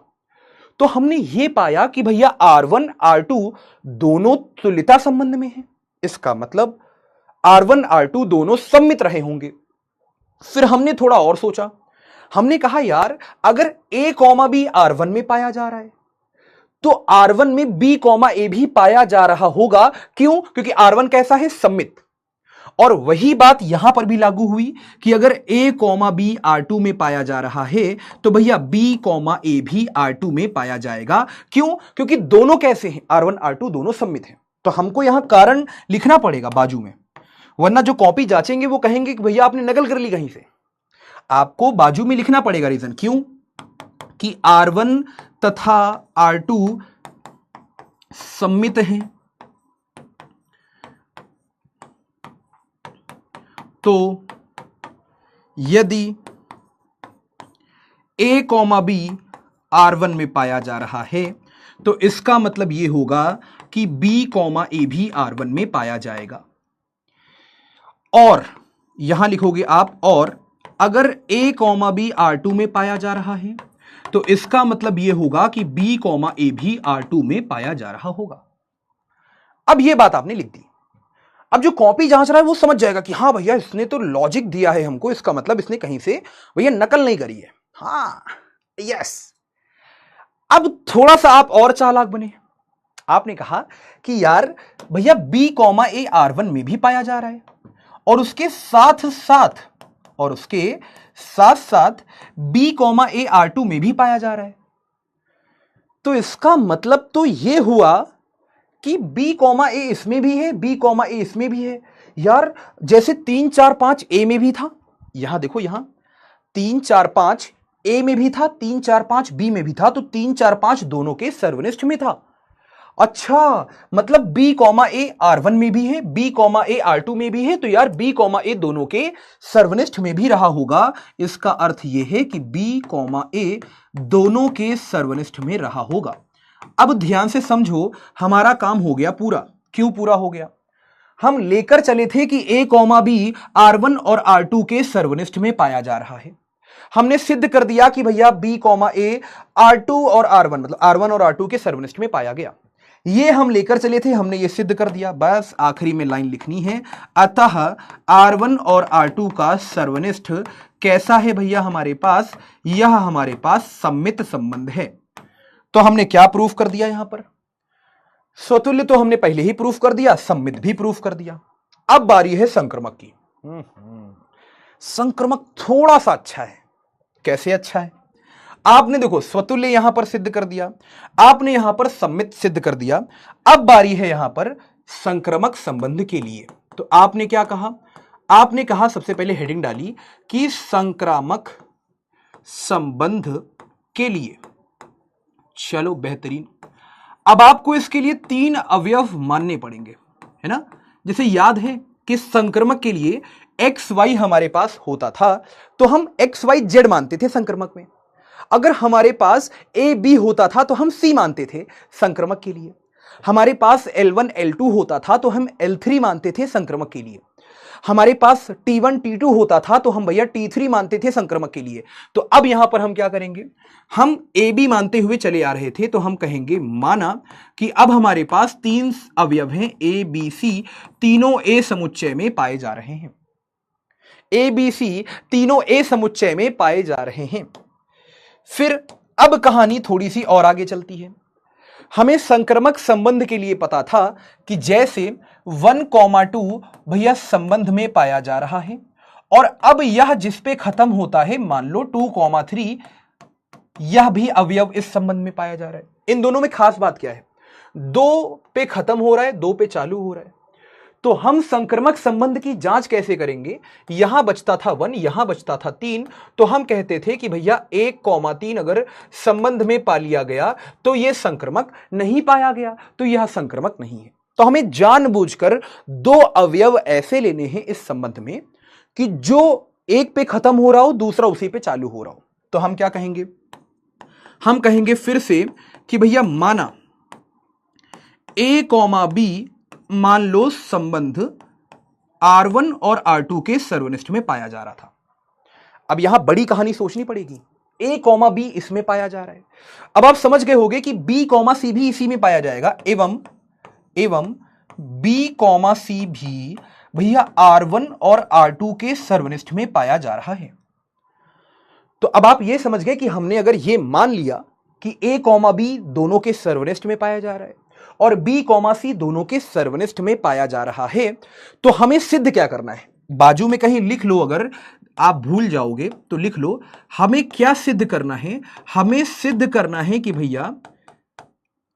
तो हमने यह पाया कि भैया R1 R2 दोनों तुल्यता संबंध में हैं, इसका मतलब R1 R2 दोनों सम्मित रहे होंगे। फिर हमने थोड़ा और सोचा, हमने कहा यार अगर a कॉमा बी R1 में पाया जा रहा है तो R1 में b कॉमा ए भी पाया जा रहा होगा। क्यों? क्योंकि R1 कैसा है? सम्मित। और वही बात यहां पर भी लागू हुई कि अगर a कॉमा बी R2 में पाया जा रहा है तो भैया b कॉमा ए भी R2 में पाया जाएगा। क्यों? क्योंकि दोनों कैसे हैं? R1 R2 दोनों सम्मित हैं। तो हमको यहां कारण लिखना पड़ेगा बाजू में, वरना जो कॉपी जांचेंगे वो कहेंगे कि भैया आपने नकल कर ली कहीं से। आपको बाजू में लिखना पड़ेगा रीजन। क्यों? कि R1 तथा R2 सममित हैं, तो यदि A, B R1 में पाया जा रहा है तो इसका मतलब यह होगा कि B, A भी R1 में पाया जाएगा। और यहां लिखोगे आप, और अगर A, B R2 में पाया जा रहा है तो इसका मतलब यह होगा कि B, A भी R2 में पाया जा रहा होगा। अब यह बात आपने लिख दी। अब जो कॉपी जांच रहा है वो समझ जाएगा कि हाँ भैया इसने तो लॉजिक दिया है हमको, इसका मतलब इसने कहीं से भैया नकल नहीं करी है। हाँ, यस। अब थोड़ा सा आप और चालाक बने। आपने कहा कि यार भैया B, A R1 में भी पाया जा रहा है और उसके साथ साथ B, A R2 में भी पाया जा रहा है, तो इसका मतलब तो यह हुआ कि B, A इसमें भी है, B, A इसमें भी है। यार जैसे 3, 4, 5 A में भी था, यहां देखो, यहां 3, 4, 5 A में भी था, 3, 4, 5 B में भी था, तो 3, 4, 5 दोनों के सर्वनिष्ठ में था। अच्छा, मतलब B, A R1 में भी है, B, A R2 में भी है, तो यार B, A दोनों के सर्वनिष्ठ में भी रहा होगा। इसका अर्थ यह है कि B, A दोनों के सर्वनिष्ठ में रहा होगा। अब ध्यान से समझो, हमारा काम हो गया पूरा। क्यों पूरा हो गया? हम लेकर चले थे कि A, B R1 और R2 के सर्वनिष्ठ में पाया जा रहा है। हमने सिद्ध कर दिया कि भैया B, A R2 और R1 मतलब R1 और R2 के सर्वनिष्ठ में पाया गया। ये हम लेकर चले थे, हमने ये सिद्ध कर दिया। बस आखिरी में लाइन लिखनी है, अतः R1 और R2 का सर्वनिष्ठ कैसा है भैया हमारे पास? यह हमारे पास सममित संबंध है। तो हमने क्या प्रूफ कर दिया? यहां पर स्वतुल्य तो हमने पहले ही प्रूफ कर दिया, सममित भी प्रूफ कर दिया। अब बारी है संक्रमक की। संक्रमक थोड़ा सा अच्छा है। कैसे अच्छा है? आपने देखो स्वतुल्य यहां पर सिद्ध कर दिया, आपने यहां पर सममित सिद्ध कर दिया। अब बारी है यहां पर संक्रमक संबंध के लिए। तो आपने क्या कहा? आपने कहा, सबसे पहले हेडिंग डाली कि संक्रामक संबंध के लिए। चलो बेहतरीन। अब आपको इसके लिए 3 अवयव मानने पड़ेंगे, है ना? जैसे याद है कि संक्रमक के लिए XY हमारे पास होता था तो हम XYZ मानते थे संक्रमक में। अगर हमारे पास AB होता था तो हम C मानते थे संक्रमक के लिए। हमारे पास L1 L2 होता था तो हम L3 मानते थे संक्रमक के लिए। हमारे पास T1 T2 होता था तो हम भैया T3 मानते थे संक्रमक के लिए। तो अब यहां पर हम क्या करेंगे? हम AB मानते हुए चले आ रहे थे तो हम कहेंगे माना कि अब हमारे पास 3 अवयव हैं ABC, तीनों A समुच्चय में पाए जा रहे हैं। ABC तीनों A समुच्चय में पाए जा रहे हैं। फिर अब कहानी थोड़ी सी और आगे चलती है। हमें संक्रमक संबंध के लिए पता था कि जैसे 1, 2 भैया संबंध में पाया जा रहा है और अब यह जिस पे खत्म होता है, मान लो 2, 3, यह भी अवयव इस संबंध में पाया जा रहा है। इन दोनों में खास बात क्या है? 2 पे खत्म हो रहा है, 2 पे चालू हो रहा है। तो हम संक्रमक संबंध की जांच कैसे करेंगे? यहां बचता था 1, यहां बचता था 3, तो हम कहते थे कि भैया 1, 3 अगर संबंध में पा लिया गया तो यह संक्रमक नहीं पाया गया, तो यह संक्रमक नहीं है। तो हमें जानबूझकर 2 अवयव ऐसे लेने हैं इस संबंध में कि जो एक पे खत्म हो रहा हो, दूसरा उसी पे चालू हो रहा हो। तो हम क्या कहेंगे? हम कहेंगे फिर से कि भैया माना A, B मान लो संबंध R1 और R2 के सर्वनिष्ठ में पाया जा रहा था। अब यहां बड़ी कहानी सोचनी पड़ेगी। A, B इसमें पाया जा रहा है। अब आप समझ गए होंगे कि B, C भी इसी में पाया जाएगा, एवं B, C भी भैया R1 और R2 के सर्वनिष्ठ में पाया जा रहा है। तो अब आप यह समझ गए कि हमने अगर यह मान लिया कि A, B दोनों के सर्वनिष्ठ में पाया जा रहा है और B, C दोनों के सर्वनिष्ठ में पाया जा रहा है, तो हमें सिद्ध क्या करना है? बाजू में कहीं लिख लो, अगर आप भूल जाओगे तो लिख लो। हमें क्या सिद्ध करना है? हमें सिद्ध करना है कि भैया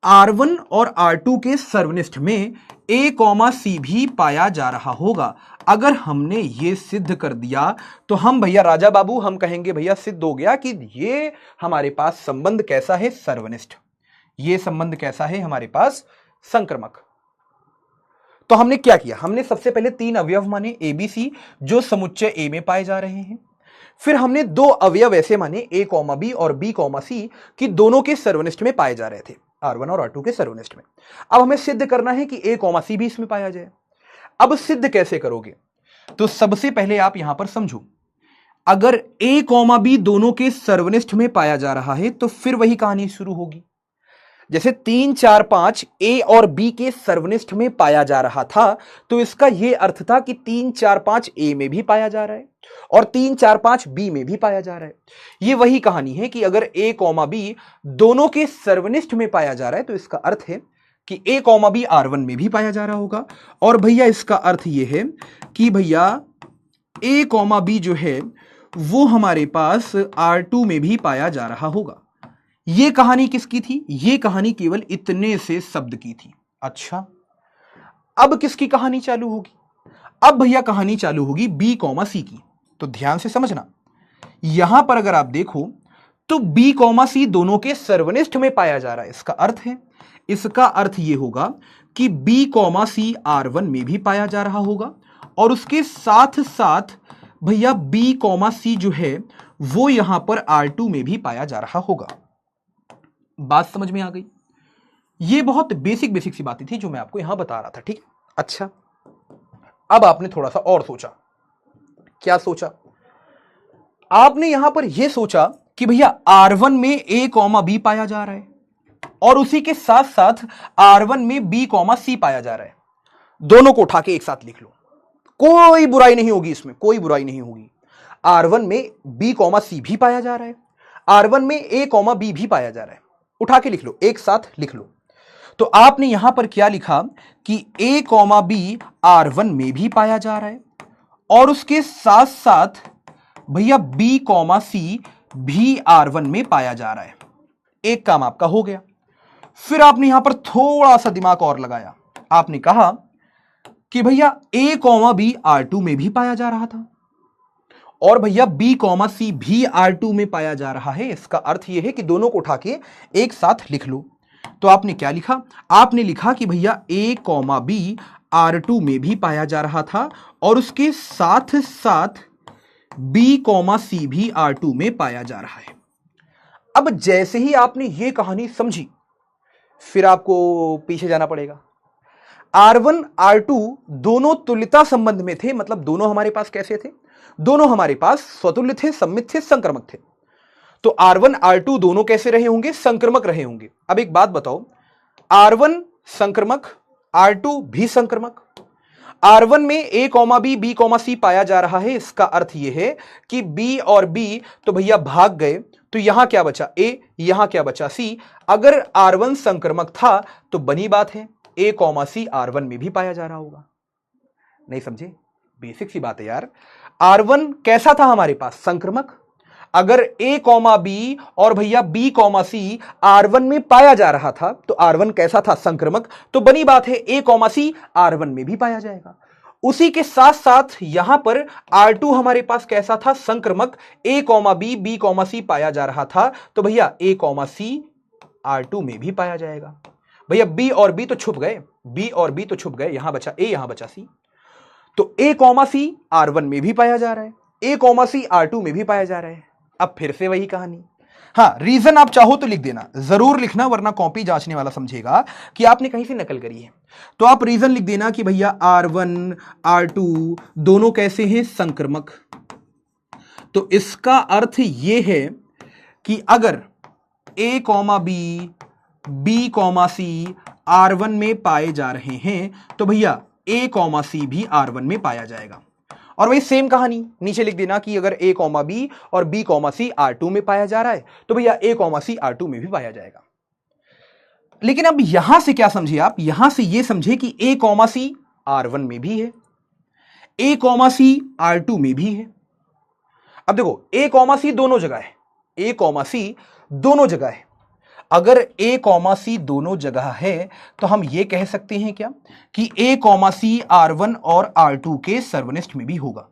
R1 और R2 के सर्वनिष्ठ में ए कॉमा सी भी पाया जा रहा होगा। अगर हमने ये सिद्ध कर दिया तो हम भैया राजा बाबू हम कहेंगे भैया सिद्ध हो गया कि ये हमारे पास संबंध कैसा है, सर्वनिष्ठ। ये संबंध कैसा है हमारे पास, संक्रमक। तो हमने क्या किया, हमने सबसे पहले 3 अवयव माने ए बी सी जो समुच्चय ए में पाए जा रहे हैं। फिर हमने 2 अवयव ऐसे माने ए कॉमा बी और बी कॉमा सी कि दोनों के सर्वनिष्ठ में पाए जा रहे थे, R1 और R2 के सर्वनिष्ठ में। अब हमें सिद्ध करना है कि ए कॉमा सी भी इसमें पाया जाए। अब सिद्ध कैसे करोगे, तो सबसे पहले आप यहां पर समझो, अगर ए कॉमा बी दोनों के सर्वनिष्ठ में पाया जा रहा है तो फिर वही कहानी शुरू होगी। जैसे 3 4 5 ए और बी के सर्वनिष्ठ में पाया जा रहा था तो इसका यह अर्थ था कि 3 4 5 ए में भी पाया जा रहा है और 3 4 5 बी में भी पाया जा रहा है। यह वही कहानी है कि अगर ए कॉमा बी दोनों के सर्वनिष्ठ में पाया जा रहा है तो इसका अर्थ है कि ए कॉमा बी R1 में भी पाया जा रहा होगा। और भैया इसका अर्थ यह है कि भैया ए कॉमा बी जो है वो हमारे पास R2 में भी पाया जा रहा होगा। ये कहानी किसकी थी, ये कहानी केवल इतने से शब्द की थी। अच्छा, अब किसकी कहानी चालू होगी, अब भैया कहानी चालू होगी बी कॉमा सी की। तो ध्यान से समझना, यहां पर अगर आप देखो तो बी कॉमा सी दोनों के सर्वनिष्ठ में पाया जा रहा है। इसका अर्थ यह होगा कि बी कॉमा सी R1 में भी पाया जा रहा होगा और उसके साथ साथ भैया बी कॉमा सी जो है वो यहां पर R2 में भी पाया जा रहा होगा। बात समझ में आ गई। ये बहुत बेसिक सी बातें थी जो मैं आपको यहां बता रहा था, ठीक है। अच्छा, अब आपने थोड़ा सा और सोचा। क्या सोचा आपने, यहां पर यह सोचा कि भैया R1 में ए कॉमा बी पाया जा रहा है और उसी के साथ साथ R1 में बी कॉमा सी पाया जा रहा है। दोनों को उठा के एक साथ लिख लो, कोई बुराई नहीं होगी इसमें, कोई बुराई नहीं होगी। R1 में बी कॉमा सी भी पाया जा रहा है, R1 में ए कॉमा बी भी पाया जा रहा है। उठा के लिख लो, एक साथ लिख लो। तो आपने यहां पर क्या लिखा कि ए कॉमा बी R1 में भी पाया जा रहा है और उसके साथ साथ भैया बी कॉमा सी भी R1 में पाया जा रहा है। एक काम आपका हो गया। फिर आपने यहां पर थोड़ा सा दिमाग और लगाया, आपने कहा कि भैया ए कॉमा बी R2 में भी पाया जा रहा था और भैया बी कॉमा सी भी R2 में पाया जा रहा है। इसका अर्थ यह है कि दोनों को उठा के एक साथ लिख लो। तो आपने क्या लिखा, आपने लिखा कि भैया ए कॉमा बी R2 में भी पाया जा रहा था और उसके साथ साथ बी कॉमा सी भी R2 में पाया जा रहा है। अब जैसे ही आपने ये कहानी समझी, फिर आपको पीछे जाना पड़ेगा। R1 R2 दोनों तुल्यता संबंध में थे, मतलब दोनों हमारे पास कैसे थे, दोनों हमारे पास स्वतुल्य थे, सममित थे, संक्रमक थे। तो R1 R2 दोनों कैसे रहे होंगे, संक्रमक रहे होंगे। अब एक बात बताओ, R1 संक्रमक, R2 भी संक्रमक। R1 में ए कॉमा बी बी कॉमा सी पाया जा रहा है। इसका अर्थ यह है कि बी और बी तो भैया भाग गए, तो यहां क्या बचा ए, यहां क्या बचा सी। अगर R1 संक्रमक था तो बनी बात है ए कॉमा सी R1 में भी पाया जा रहा होगा। नहीं समझे, बेसिक सी बात है यार। R1 कैसा था हमारे पास, संक्रमक। अगर ए कॉमा बी और भैया बी कॉमा सी R1 में पाया जा रहा था तो R1 कैसा था, संक्रमक। तो बनी बात है ए कॉमा सी R1 में भी पाया जाएगा। उसी के साथ साथ यहां पर R2 हमारे पास कैसा था, संक्रमक। ए कॉमा बी बी कॉमा सी पाया जा रहा था तो भैया ए कॉमा सी R2 में भी पाया जाएगा। भैया बी और बी तो छुप गए, बी और बी तो छुप गए, यहां बचा ए, यहां बचा सी। तो ए कॉमा सी R1 में भी पाया जा रहा है, ए कॉमा सी R2 में भी पाया जा रहा है। अब फिर से वही कहानी। हाँ, रीजन आप चाहो तो लिख देना, जरूर लिखना, वरना कॉपी जांचने वाला समझेगा कि आपने कहीं से नकल करी है। तो आप रीजन लिख देना कि भैया R1 R2 दोनों कैसे हैं, संक्रमक। तो इसका अर्थ यह है कि अगर ए कॉमा बी बी कॉमा सी R1 में पाए जा रहे हैं तो भैया ए कॉमा सी भी R1 में पाया जाएगा। और वही सेम कहानी नीचे लिख देना कि अगर ए कॉमा बी और बी कॉमा सी R2 में पाया जा रहा है तो भैया ए कॉमा सी R2 में भी पाया जाएगा। लेकिन अब यहां से क्या समझे आप, यहां से यह समझे कि ए कॉमा सी R1 में भी है, ए कॉमा सी R2 में भी है। अब देखो ए कॉमा सी दोनों जगह है, ए कॉमा सी दोनों जगह है। अगर a कॉमा सी दोनों जगह है तो हम ये कह सकते हैं क्या कि a कॉमा सी R1 और R2 के सर्वनिष्ठ में भी होगा।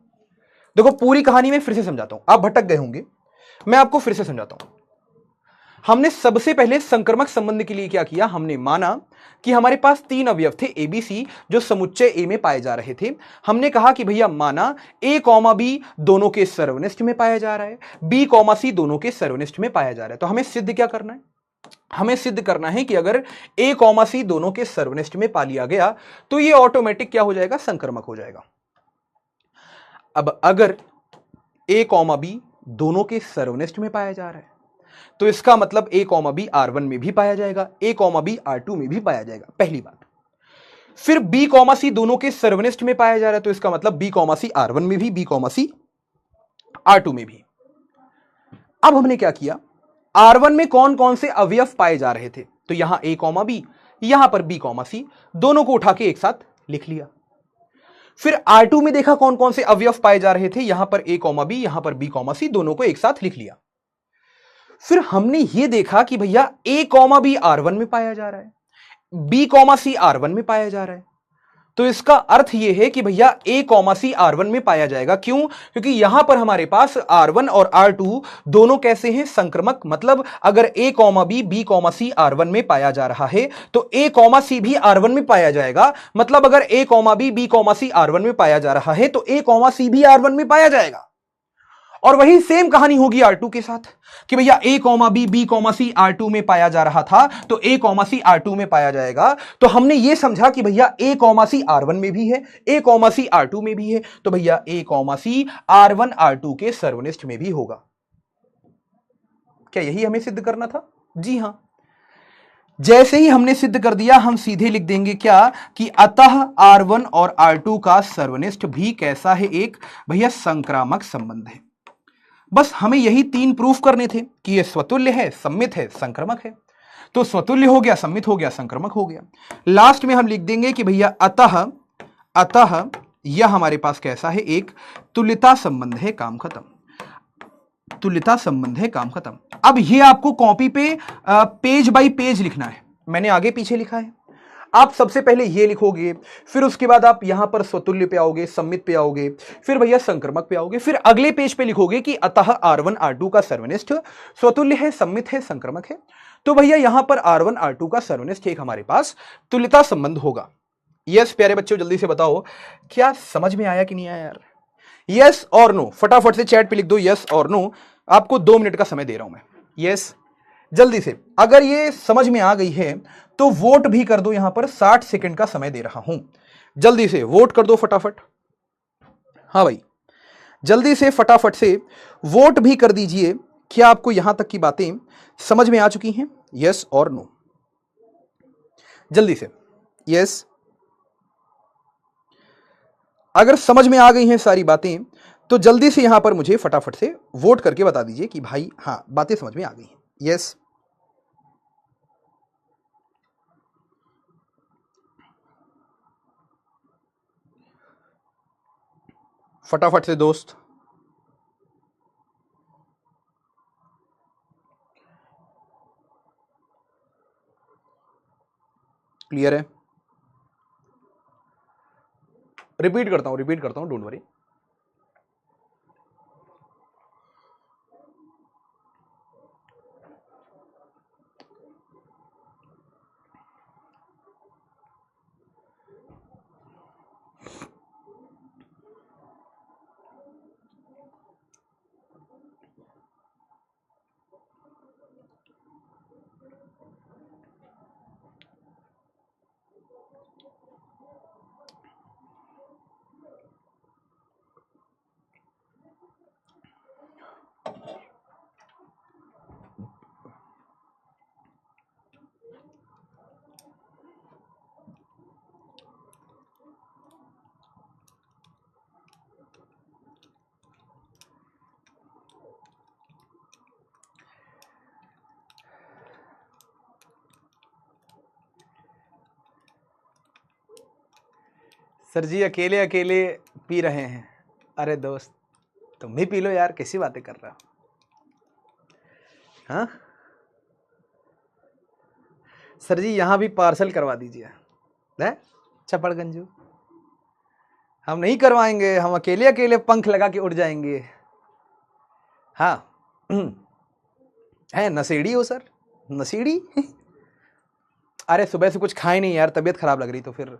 देखो पूरी कहानी में फिर से समझाता हूं, आप भटक गए होंगे, मैं आपको फिर से समझाता हूं। हमने सबसे पहले संक्रमक संबंध के लिए क्या किया, हमने माना कि हमारे पास तीन अवयव थे ए बी सी जो समुच्चय ए में पाए जा रहे थे। हमने कहा कि भैया माना ए कॉमा बी दोनों के सर्वनिष्ठ में पाया जा रहा है, बी कॉमा सी दोनों के सर्वनिष्ठ में पाया जा रहा है। तो हमें सिद्ध क्या करना है, हमें सिद्ध करना है कि अगर ए कॉमा सी दोनों के सर्वनिष्ठ में पा लिया गया तो ये ऑटोमेटिक क्या हो जाएगा, संक्रमक हो जाएगा। अब अगर ए कॉमा बी दोनों के सर्वनिष्ठ में पाया जा रहा है तो इसका मतलब ए कॉमा बी R1 में भी पाया जाएगा, ए कॉमा बी R2 में भी पाया जाएगा, पहली बात। फिर बी कॉमा सी दोनों के सर्वनिष्ठ में पाया जा रहा है तो इसका मतलब बी कॉमा सी R1 में भी, बी कॉमा सी R2 में भी। अब हमने क्या किया, R1 में कौन कौन से अवयव पाए जा रहे थे, तो यहां ए कॉमा बी, यहां पर बी कॉमा सी, दोनों को उठा के एक साथ लिख लिया। फिर R2 में देखा कौन कौन से अवयव पाए जा रहे थे, यहां पर ए कॉमा बी, यहां पर बी कॉमा सी, दोनों को एक साथ लिख लिया। फिर हमने यह देखा कि भैया ए कॉमा बी R1 में पाया जा रहा है, बी कॉमा सी R1 में पाया जा रहा है, तो इसका अर्थ यह है कि भैया ए कॉमा सी R1 में पाया जाएगा। क्यों, क्योंकि यहां पर हमारे पास R1 और R2 दोनों कैसे हैं, संक्रमक। मतलब अगर ए कॉमा बी, बी कॉमा सी R1 में पाया जा रहा है तो ए कॉमा सी भी R1 में पाया जाएगा। मतलब अगर ए कॉमा बी, बी कॉमा सी R1 में पाया जा रहा है तो ए कॉमा सी भी R1 में पाया जाएगा। और वही सेम कहानी होगी R2 के साथ कि भैया ए कॉमा बी, बी कॉमा सी R2 में पाया जा रहा था तो ए कॉमा सी R2 में पाया जाएगा। तो हमने ये समझा कि भैया ए कॉमा सी R1 में भी है, ए कॉमा सी R2 में भी है, तो भैया ए कॉमा सी R1 R2 के सर्वनिष्ठ में भी होगा। क्या यही हमें सिद्ध करना था? जी हां। जैसे ही हमने सिद्ध कर दिया हम सीधे लिख देंगे क्या कि अतः R1 और R2 का सर्वनिष्ठ भी कैसा है, एक भैया संक्रामक संबंध है। बस हमें यही तीन प्रूफ करने थे कि यह स्वतुल्य है, सम्मित है, संक्रमक है। तो स्वतुल्य हो गया, सम्मित हो गया, संक्रमक हो गया। लास्ट में हम लिख देंगे कि भैया अतः यह हमारे पास कैसा है, एक तुल्यता संबंध है, काम खत्म। तुल्यता संबंध है, काम खत्म। अब यह आपको कॉपी पे पेज बाय पेज लिखना है, मैंने आगे पीछे लिखा है। आप सबसे पहले ये लिखोगे, फिर उसके बाद आप यहां पर स्वतुल्य पे आओगे, सम्मित पे आओगे, फिर भैया संक्रमक पे आओगे, फिर अगले पेज पे लिखोगे कि अतः R1 R2 का सर्वनिष्ठ स्वतुल्य है, सम्मित है, संक्रमक है। तो भैया यहां पर R1 R2 का सर्वनिष्ठ एक हमारे पास तुल्यता संबंध होगा। यस प्यारे बच्चों, जल्दी से बताओ क्या समझ में आया कि नहीं आया यार? यस और नो फटाफट से चैट पे लिख दो, यस और नो। आपको 2 मिनट का समय दे रहा हूं मैं। यस जल्दी से, अगर ये समझ में आ गई है तो वोट भी कर दो, यहां पर 60 सेकंड का समय दे रहा हूं, जल्दी से वोट कर दो फटाफट। हाँ भाई जल्दी से फटाफट से वोट भी कर दीजिए। क्या आपको यहां तक की बातें समझ में आ चुकी हैं, यस और नो? जल्दी से यस। अगर समझ में आ गई हैं सारी बातें तो जल्दी से यहां पर मुझे फटाफट से वोट करके बता दीजिए कि भाई हाँ बातें समझ में आ गई हैं। यस फटाफट से दोस्त। क्लियर है? रिपीट करता हूं, डोंट वरी। सर जी अकेले अकेले पी रहे हैं। अरे दोस्त तुम भी पी लो यार, कैसी बातें कर रहे हो? हाँ सर जी यहाँ भी पार्सल करवा दीजिए, है चपड़गंजू। हम नहीं करवाएंगे, हम अकेले अकेले पंख लगा के उड़ जाएंगे। हाँ है नशेड़ी हो सर, नशेड़ी। अरे सुबह से कुछ खाए नहीं यार, तबीयत खराब लग रही, तो फिर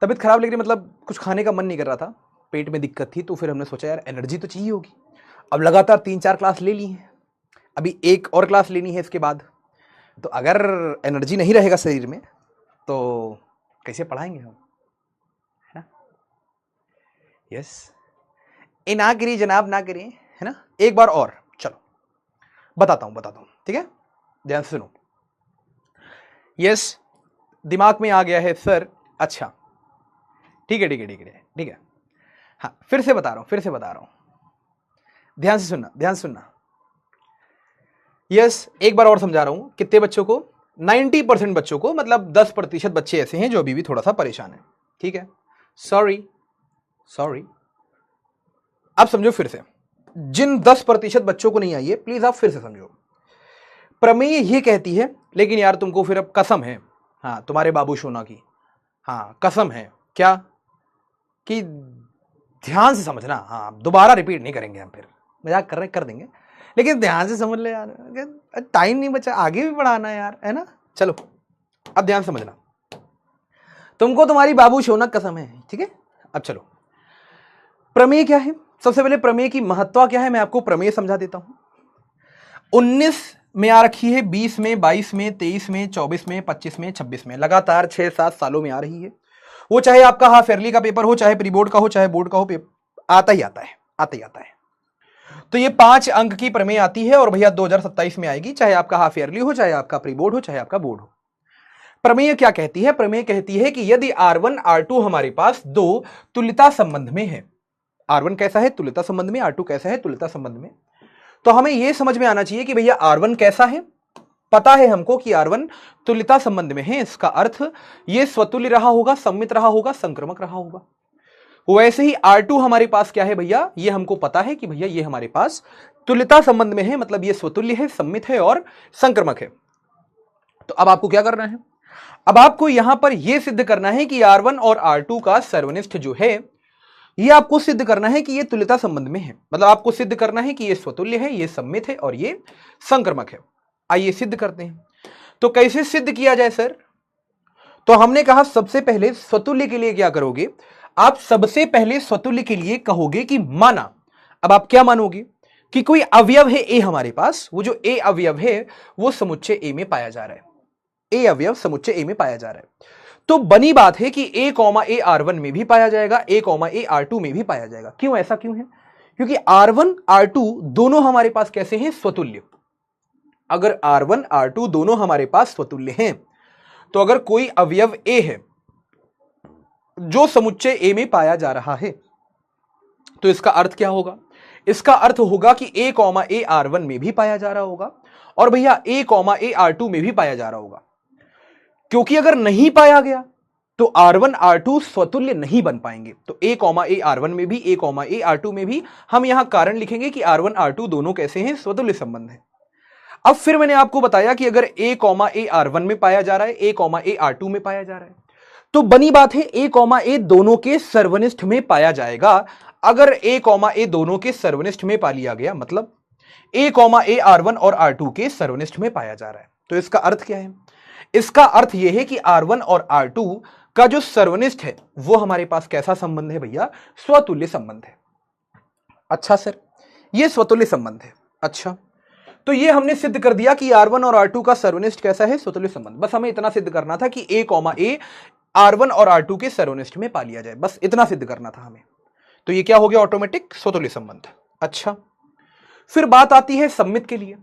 तबीयत खराब लग रही मतलब कुछ खाने का मन नहीं कर रहा था, पेट में दिक्कत थी, तो फिर हमने सोचा यार एनर्जी तो चाहिए होगी। अब लगातार 3-4 क्लास ले ली है, अभी एक और क्लास लेनी है इसके बाद, तो अगर एनर्जी नहीं रहेगा शरीर में तो कैसे पढ़ाएंगे हम, है ना। यस, ये ना करिए जनाब, ना करिए, है ना। एक बार और चलो बताता हूं, ठीक है, ध्यान से सुनो। यस, दिमाग में आ गया है सर, अच्छा ठीक है। हाँ फिर से बता रहा हूं, ध्यान से सुनना। यस, एक बार और समझा रहा हूं। कितने बच्चों को? 90% बच्चों को, मतलब 10% बच्चे ऐसे हैं जो अभी भी थोड़ा सा परेशान है, ठीक है। सॉरी, अब समझो फिर से। जिन 10% बच्चों को नहीं आई है, प्लीज आप फिर से समझो। प्रमेय ये कहती है, लेकिन यार तुमको फिर अब कसम है, हाँ तुम्हारे बाबू सोना की, हाँ कसम है, क्या कि ध्यान से समझना। हाँ दोबारा रिपीट नहीं करेंगे हम, फिर मजाक कर रहे कर देंगे, लेकिन ध्यान से समझ ले यार, टाइम नहीं बचा, आगे भी पढ़ाना है यार, है ना। चलो अब ध्यान समझना, तुमको तुम्हारी बाबू सोना कसम है, ठीक है। अब चलो, प्रमेय क्या है? सबसे पहले प्रमेय की महत्ता क्या है, मैं आपको प्रमेय समझा देता हूं। 19 में आ रखी है, 20 में, 22 में, 23 में, 24 में, 25 में, 26 में, लगातार 6-7 सालों में आ रही है। वो चाहे आपका हाफ ईयरली का पेपर हो, चाहे प्री बोर्ड का हो, चाहे बोर्ड का हो, आता ही आता है। तो ये 5 अंक की प्रमेय आती है, और भैया 2027 में आएगी, चाहे आपका हाफ ईयरली हो, चाहे आपका प्री बोर्ड हो, चाहे आपका बोर्ड हो। प्रमेय क्या कहती है? प्रमेय कहती है कि यदि R1 R2 हमारे पास दो तुल्यता संबंध में है, R1 कैसा है? तुल्यता संबंध में, R2 कैसा है? तुल्यता संबंध में। तो हमें यह समझ में आना चाहिए कि भैया R1 कैसा है, पता है हमको कि R1 तुल्यता संबंध में है, इसका अर्थ यह स्वतुल्य रहा होगा, सम्मित रहा होगा, संक्रमक रहा होगा। वैसे ही R2 हमारे पास क्या है भैया, ये हमको पता है कि भैया ये हमारे पास तुल्यता संबंध में है, मतलब ये स्वतुल्य है, सम्मित है और संक्रमक है। तो अब आपको क्या करना है? अब आपको यहां पर यह सिद्ध करना है कि R1 और R2 का सर्वनिष्ठ जो है, ये आपको सिद्ध करना है कि ये तुल्यता संबंध में है, मतलब आपको सिद्ध करना है कि ये स्वतुल्य है, ये सम्मित है और ये संक्रमक है। आइए सिद्ध करते हैं। तो कैसे सिद्ध किया जाए सर? तो हमने कहा सबसे पहले स्वतुल्य के लिए क्या करोगे, आप सबसे पहले स्वतुल्य के लिए कहोगे कि माना। अब आप क्या मानोगे कि कोई अवयव है ए हमारे पास, वो जो ए अवयव है वो समुच्चय ए में पाया जा रहा है, ए अवयव समुच्चय ए में पाया जा रहा है। तो बनी बात है कि a, a R1 में भी पाया जाएगा, a, a R2 में भी पाया जाएगा। क्यों, ऐसा क्यों है? क्योंकि R1 R2 दोनों हमारे पास कैसे हैं? स्वतुल्य। अगर R1 R2 दोनों हमारे पास स्वतुल्य हैं, तो अगर कोई अवयव a है जो समुच्चय a में पाया जा रहा है, तो इसका अर्थ क्या होगा? इसका अर्थ होगा कि a, a R1 में भी पाया जा रहा होगा, और भैया a, a R2 में भी पाया जा रहा होगा। क्योंकि अगर नहीं पाया गया तो R1 R2 स्वतुल्य नहीं बन पाएंगे। तो a, a R1 में भी, a, a R2 में भी हम यहां कारण लिखेंगे कि R1 R2 दोनों कैसे हैं? स्वतुल्य संबंध है। अब फिर मैंने आपको बताया कि अगर a, a R1 में पाया जा रहा है, a, a R2 में पाया जा रहा है, तो बनी बात है a, a दोनों के सर्वनिष्ठ में पाया जाएगा। अगर a, a दोनों के सर्वनिष्ठ में पा लिया गया, मतलब a, a R1 और R2 के सर्वनिष्ठ में पाया जा रहा है, तो इसका अर्थ क्या है? इसका अर्थ यह है कि R1 और R2 का जो सर्वनिष्ठ है वो हमारे पास कैसा संबंध है भैया? स्वतुल्य संबंध है। अच्छा सर, ये स्वतुल्य संबंध है। अच्छा, तो ये हमने सिद्ध कर दिया कि R1 और R2 का सर्वनिष्ठ कैसा है? स्वतुल्य संबंध। बस हमें इतना सिद्ध करना था कि a, a R1 और R2 के सर्वनिष्ठ में पा लिया जाए, बस इतना सिद्ध करना था हमें। तो ये क्या हो गया? ऑटोमेटिक स्वतुल्य संबंध। अच्छा, फिर बात आती है सम्मित के लिए।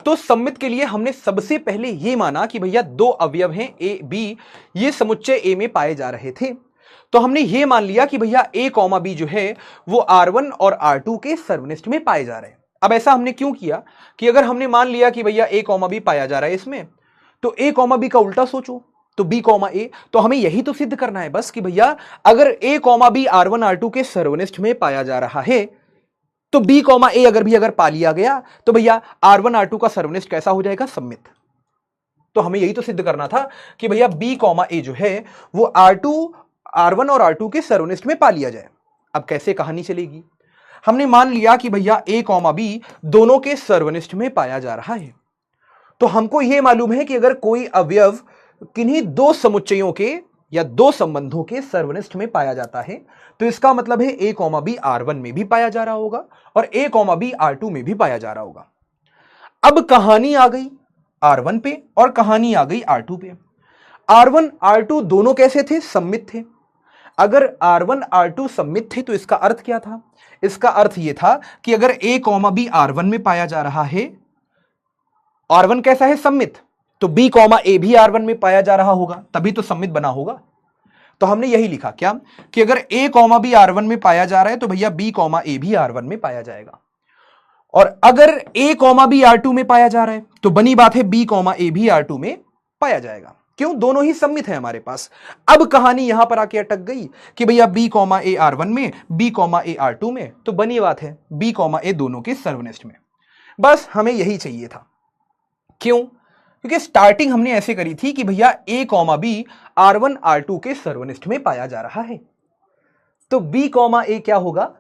तो सम्मित के लिए हमने सबसे पहले यह माना कि भैया दो अवयव हैं ए बी, ये समुच्चय ए में पाए जा रहे थे। तो हमने यह मान लिया कि भैया a, b जो है वो R1 और R2 के सर्वनिष्ठ में पाए जा रहे हैं। अब ऐसा हमने क्यों किया कि अगर हमने मान लिया कि भैया a, b पाया जा रहा है इसमें, तो a, b का उल्टा सोचो, तो b, a। तो हमें यही तो सिद्ध करना है बस कि भैया अगर a, b R1 R2 के सर्वनिष्ठ में पाया जा रहा है, तो b, a अगर पा लिया गया, तो भैया R1 R2 का सर्वनिष्ठ कैसा हो जाएगा? सम्मित। तो हमें यही तो सिद्ध करना था कि भैया B कॉमा A जो है वो R1 और R2 के सर्वनिष्ठ में पा लिया जाए। अब कैसे कहानी चलेगी? हमने मान लिया कि भैया A कॉमा B दोनों के सर्वनिष्ठ में पाया जा रहा है, तो हमको यह मालूम है कि अगर कोई अवयव किन्हीं दो समुच्चयों के या दो संबंधों के सर्वनिष्ठ में पाया जाता है तो इसका मतलब है A कॉमा B R1 में भी पाया जा रहा होगा और A कॉमा B R2 में भी पाया जा रहा होगा। अब कहानी आ गई R1 पे और कहानी आ गई R2 पे। R1 R2 दोनों कैसे थे? सम्मित थे। अगर R1 R2 सम्मित थे तो इसका अर्थ क्या था? इसका अर्थ यह था कि अगर A कॉमा B R1 में पाया जा रहा है, R1 कैसा है? सम्मित, तो B कॉमा A भी R1 में पाया जा रहा होगा, तभी तो सम्मित बना होगा। तो हमने यही लिखा क्या कि अगर A कॉमा B R1 में पाया जा रहा है तो भैया B कॉमा A भी R1 में पाया जाएगा, और अगर A कॉमा B R2 में पाया जा रहा है तो बनी बात है B कॉमा A भी R2 में पाया जाएगा। क्यों? दोनों ही सम्मित है हमारे पास। अब कहानी यहां पर आके अटक गई कि भैया B कॉमा A R1 में, B कॉमा A R2 में, तो बनी बात है B कॉमा A दोनों के सर्वनिष्ठ में। बस हमें यही चाहिए था। क्यों? क्योंकि स्टार्टिंग हमने ऐसे करी थी कि भैया A comma B R1 R2 के सर्वनिष्ठ में पाया जा रहा है, तो B कॉमा A क्या होगा?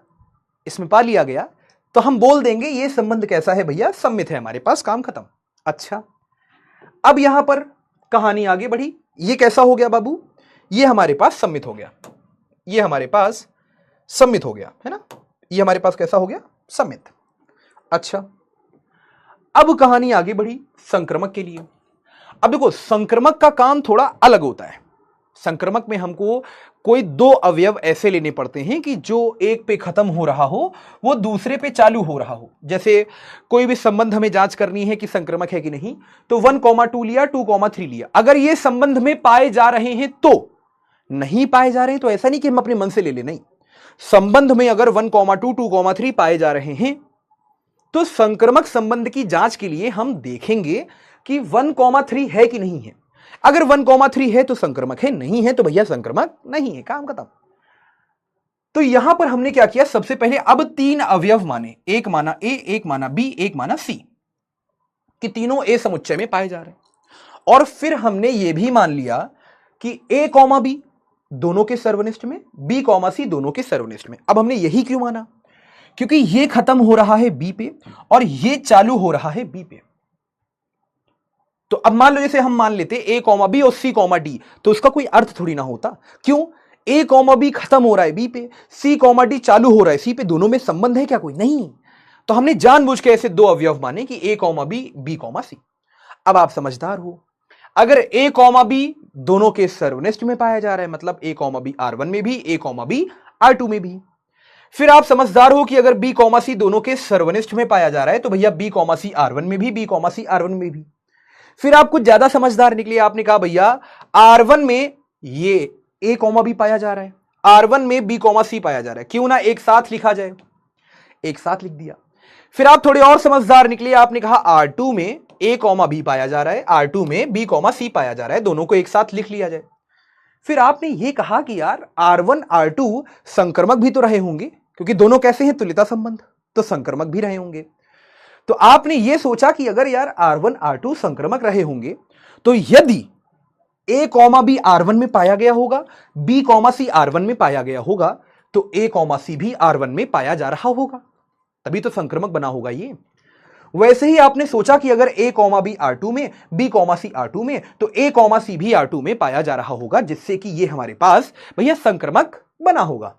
इसमें पा लिया गया, तो हम बोल देंगे ये संबंध कैसा है भैया? सम्मित है हमारे पास, काम खत्म। अच्छा, अब यहां पर कहानी आगे बढ़ी। ये कैसा हो गया बाबू? ये हमारे पास सम्मित हो गया, ये हमारे पास सम्मित हो गया, है ना? ये हमारे पास कैसा हो गया? सम्मित। अच्छा, अब कहानी आगे बढ़ी संक्रमक के लिए। अब देखो, संक्रमक का काम थोड़ा अलग होता है। संक्रमक में हमको कोई दो अवयव ऐसे लेने पड़ते हैं कि जो एक पे खत्म हो रहा हो वो दूसरे पे चालू हो रहा हो। जैसे कोई भी संबंध हमें जांच करनी है कि संक्रमक है कि नहीं, तो 1,2 लिया, 2,3 लिया। अगर ये संबंध में पाए जा रहे हैं तो, नहीं पाए जा रहे हैं तो ऐसा नहीं कि हम अपने मन से ले ले, नहीं। संबंध में अगर 1,2 2,3 पाए जा रहे हैं तो संक्रमक संबंध की जांच के लिए हम देखेंगे कि 1,3 है कि नहीं है। अगर 1,3 है तो संक्रमक है, नहीं है तो भैया संक्रमक नहीं है, काम खत्म। तो यहां पर हमने क्या किया? सबसे पहले अब 3 अवयव माने, एक माना A, एक माना B, एक माना C, कि तीनों A समुच्चय में पाए जा रहे हैं। और फिर हमने यह भी मान लिया कि A कॉमा B दोनों के सर्वनिष्ठ में, B कॉमा C दोनों के सर्वनिष्ठ में। अब हमने यही क्यों माना? क्योंकि ये खत्म हो रहा है B पे और ये चालू हो रहा है B पे। तो अब मान लो जैसे हम मान लेते A कॉमा B और C कॉमा D, तो उसका कोई अर्थ थोड़ी ना होता। क्यों? A कॉमा B खत्म हो रहा है B पे, C कॉमा D चालू हो रहा है C पे, दोनों में संबंध है क्या? कोई नहीं। तो हमने जानबूझ के ऐसे दो अवयव माने कि A comma B, B comma C। अब आप समझदार हो, अगर A कॉमा B दोनों के सर्वनिष्ठ में पाया जा रहा है, मतलब A कॉमा B R1 में भी, A कॉमा B R2 में भी। फिर आप समझदार हो कि अगर B कॉमा C दोनों के सर्वनिष्ठ में पाया जा रहा है तो भैया B कॉमा C R1 में भी, B कॉमा C R1 में भी। फिर आप कुछ ज्यादा समझदार निकले, आपने कहा भैया R1 में ये A कॉमा B पाया जा रहा है, R1 में B कॉमा C पाया जा रहा है, क्यों ना एक साथ लिखा जाए, एक साथ लिख दिया। फिर आप थोड़े और समझदार निकले, आपने कहा R2 में A कॉमा B पाया जा रहा है, R2 में B कॉमा C पाया जा रहा है, दोनों को एक साथ लिख लिया जाए। फिर आपने ये कहा कि यार R1 R2 संक्रमक भी तो रहे होंगे, क्योंकि दोनों कैसे हैं? तुल्यता संबंध, तो संक्रमक भी रहे होंगे। तो आपने यह सोचा कि अगर यार R1 R2 संक्रमक रहे होंगे तो यदि A कॉमा B R1 में पाया गया होगा, B कॉमा C R1 में पाया गया होगा, तो A कॉमा C भी R1 में पाया जा रहा होगा, तभी तो संक्रमक बना होगा ये। वैसे ही आपने सोचा कि अगर A कॉमा B R2 में, B कॉमा C R2 में, तो A कॉमा C भी R2 में पाया जा रहा होगा, जिससे कि ये हमारे पास भैया संक्रमक बना होगा।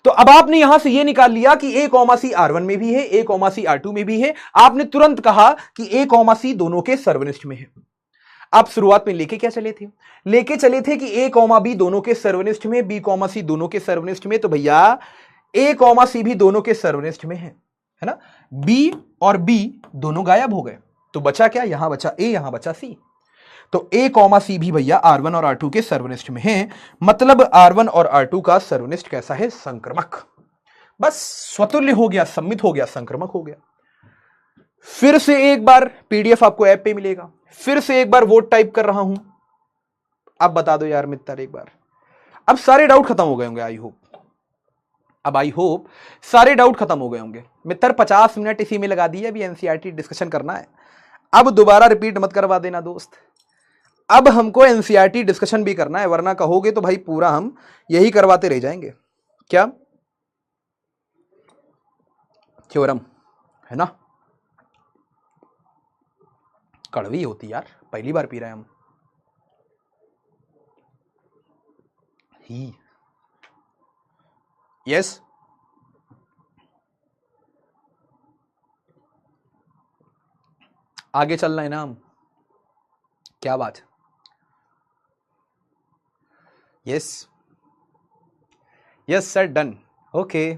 तो अब आपने यहां से यह निकाल लिया कि A कॉमा C R1 में भी है, A कॉमा C R2 में भी है। आपने तुरंत कहा कि A कॉमा C दोनों के सर्वनिष्ठ में है। आप शुरुआत में लेके क्या चले थे? लेके चले थे कि A कॉमा B दोनों के सर्वनिष्ठ में, B कॉमा C दोनों के सर्वनिष्ठ में, तो भैया A कॉमा C भी दोनों के सर्वनिष्ठ में है ना? B और B दोनों गायब हो गए, तो बचा क्या? यहां बचा A, यहां बचा C। तो A कॉमा C भी भैया R1 और R2 के सर्वनिष्ठ में है, मतलब R1 और R2 का सर्वनिष्ठ कैसा है? संक्रमक। बस स्वतुल्य हो गया, सम्मित हो गया, संक्रमक हो गया। फिर से एक बार PDF आपको ऐप पे मिलेगा, फिर से एक बार वोट टाइप कर रहा हूं। अब बता दो यार मित्र एक बार, अब सारे डाउट खत्म हो गए होंगे, आई होप सारे डाउट खत्म हो गए होंगे मित्र। 50 मिनट इसी में लगा दिए, अभी NCERT डिस्कशन करना है, अब दोबारा रिपीट मत करवा देना दोस्त। अब हमको एनसीईआरटी डिस्कशन भी करना है, वरना कहोगे तो भाई पूरा हम यही करवाते रह जाएंगे। क्या थ्योरम है ना, कड़वी होती यार, पहली बार पी रहे हैं हम ही। यस आगे चलना है ना हम, क्या बात। Yes yes sir done okay.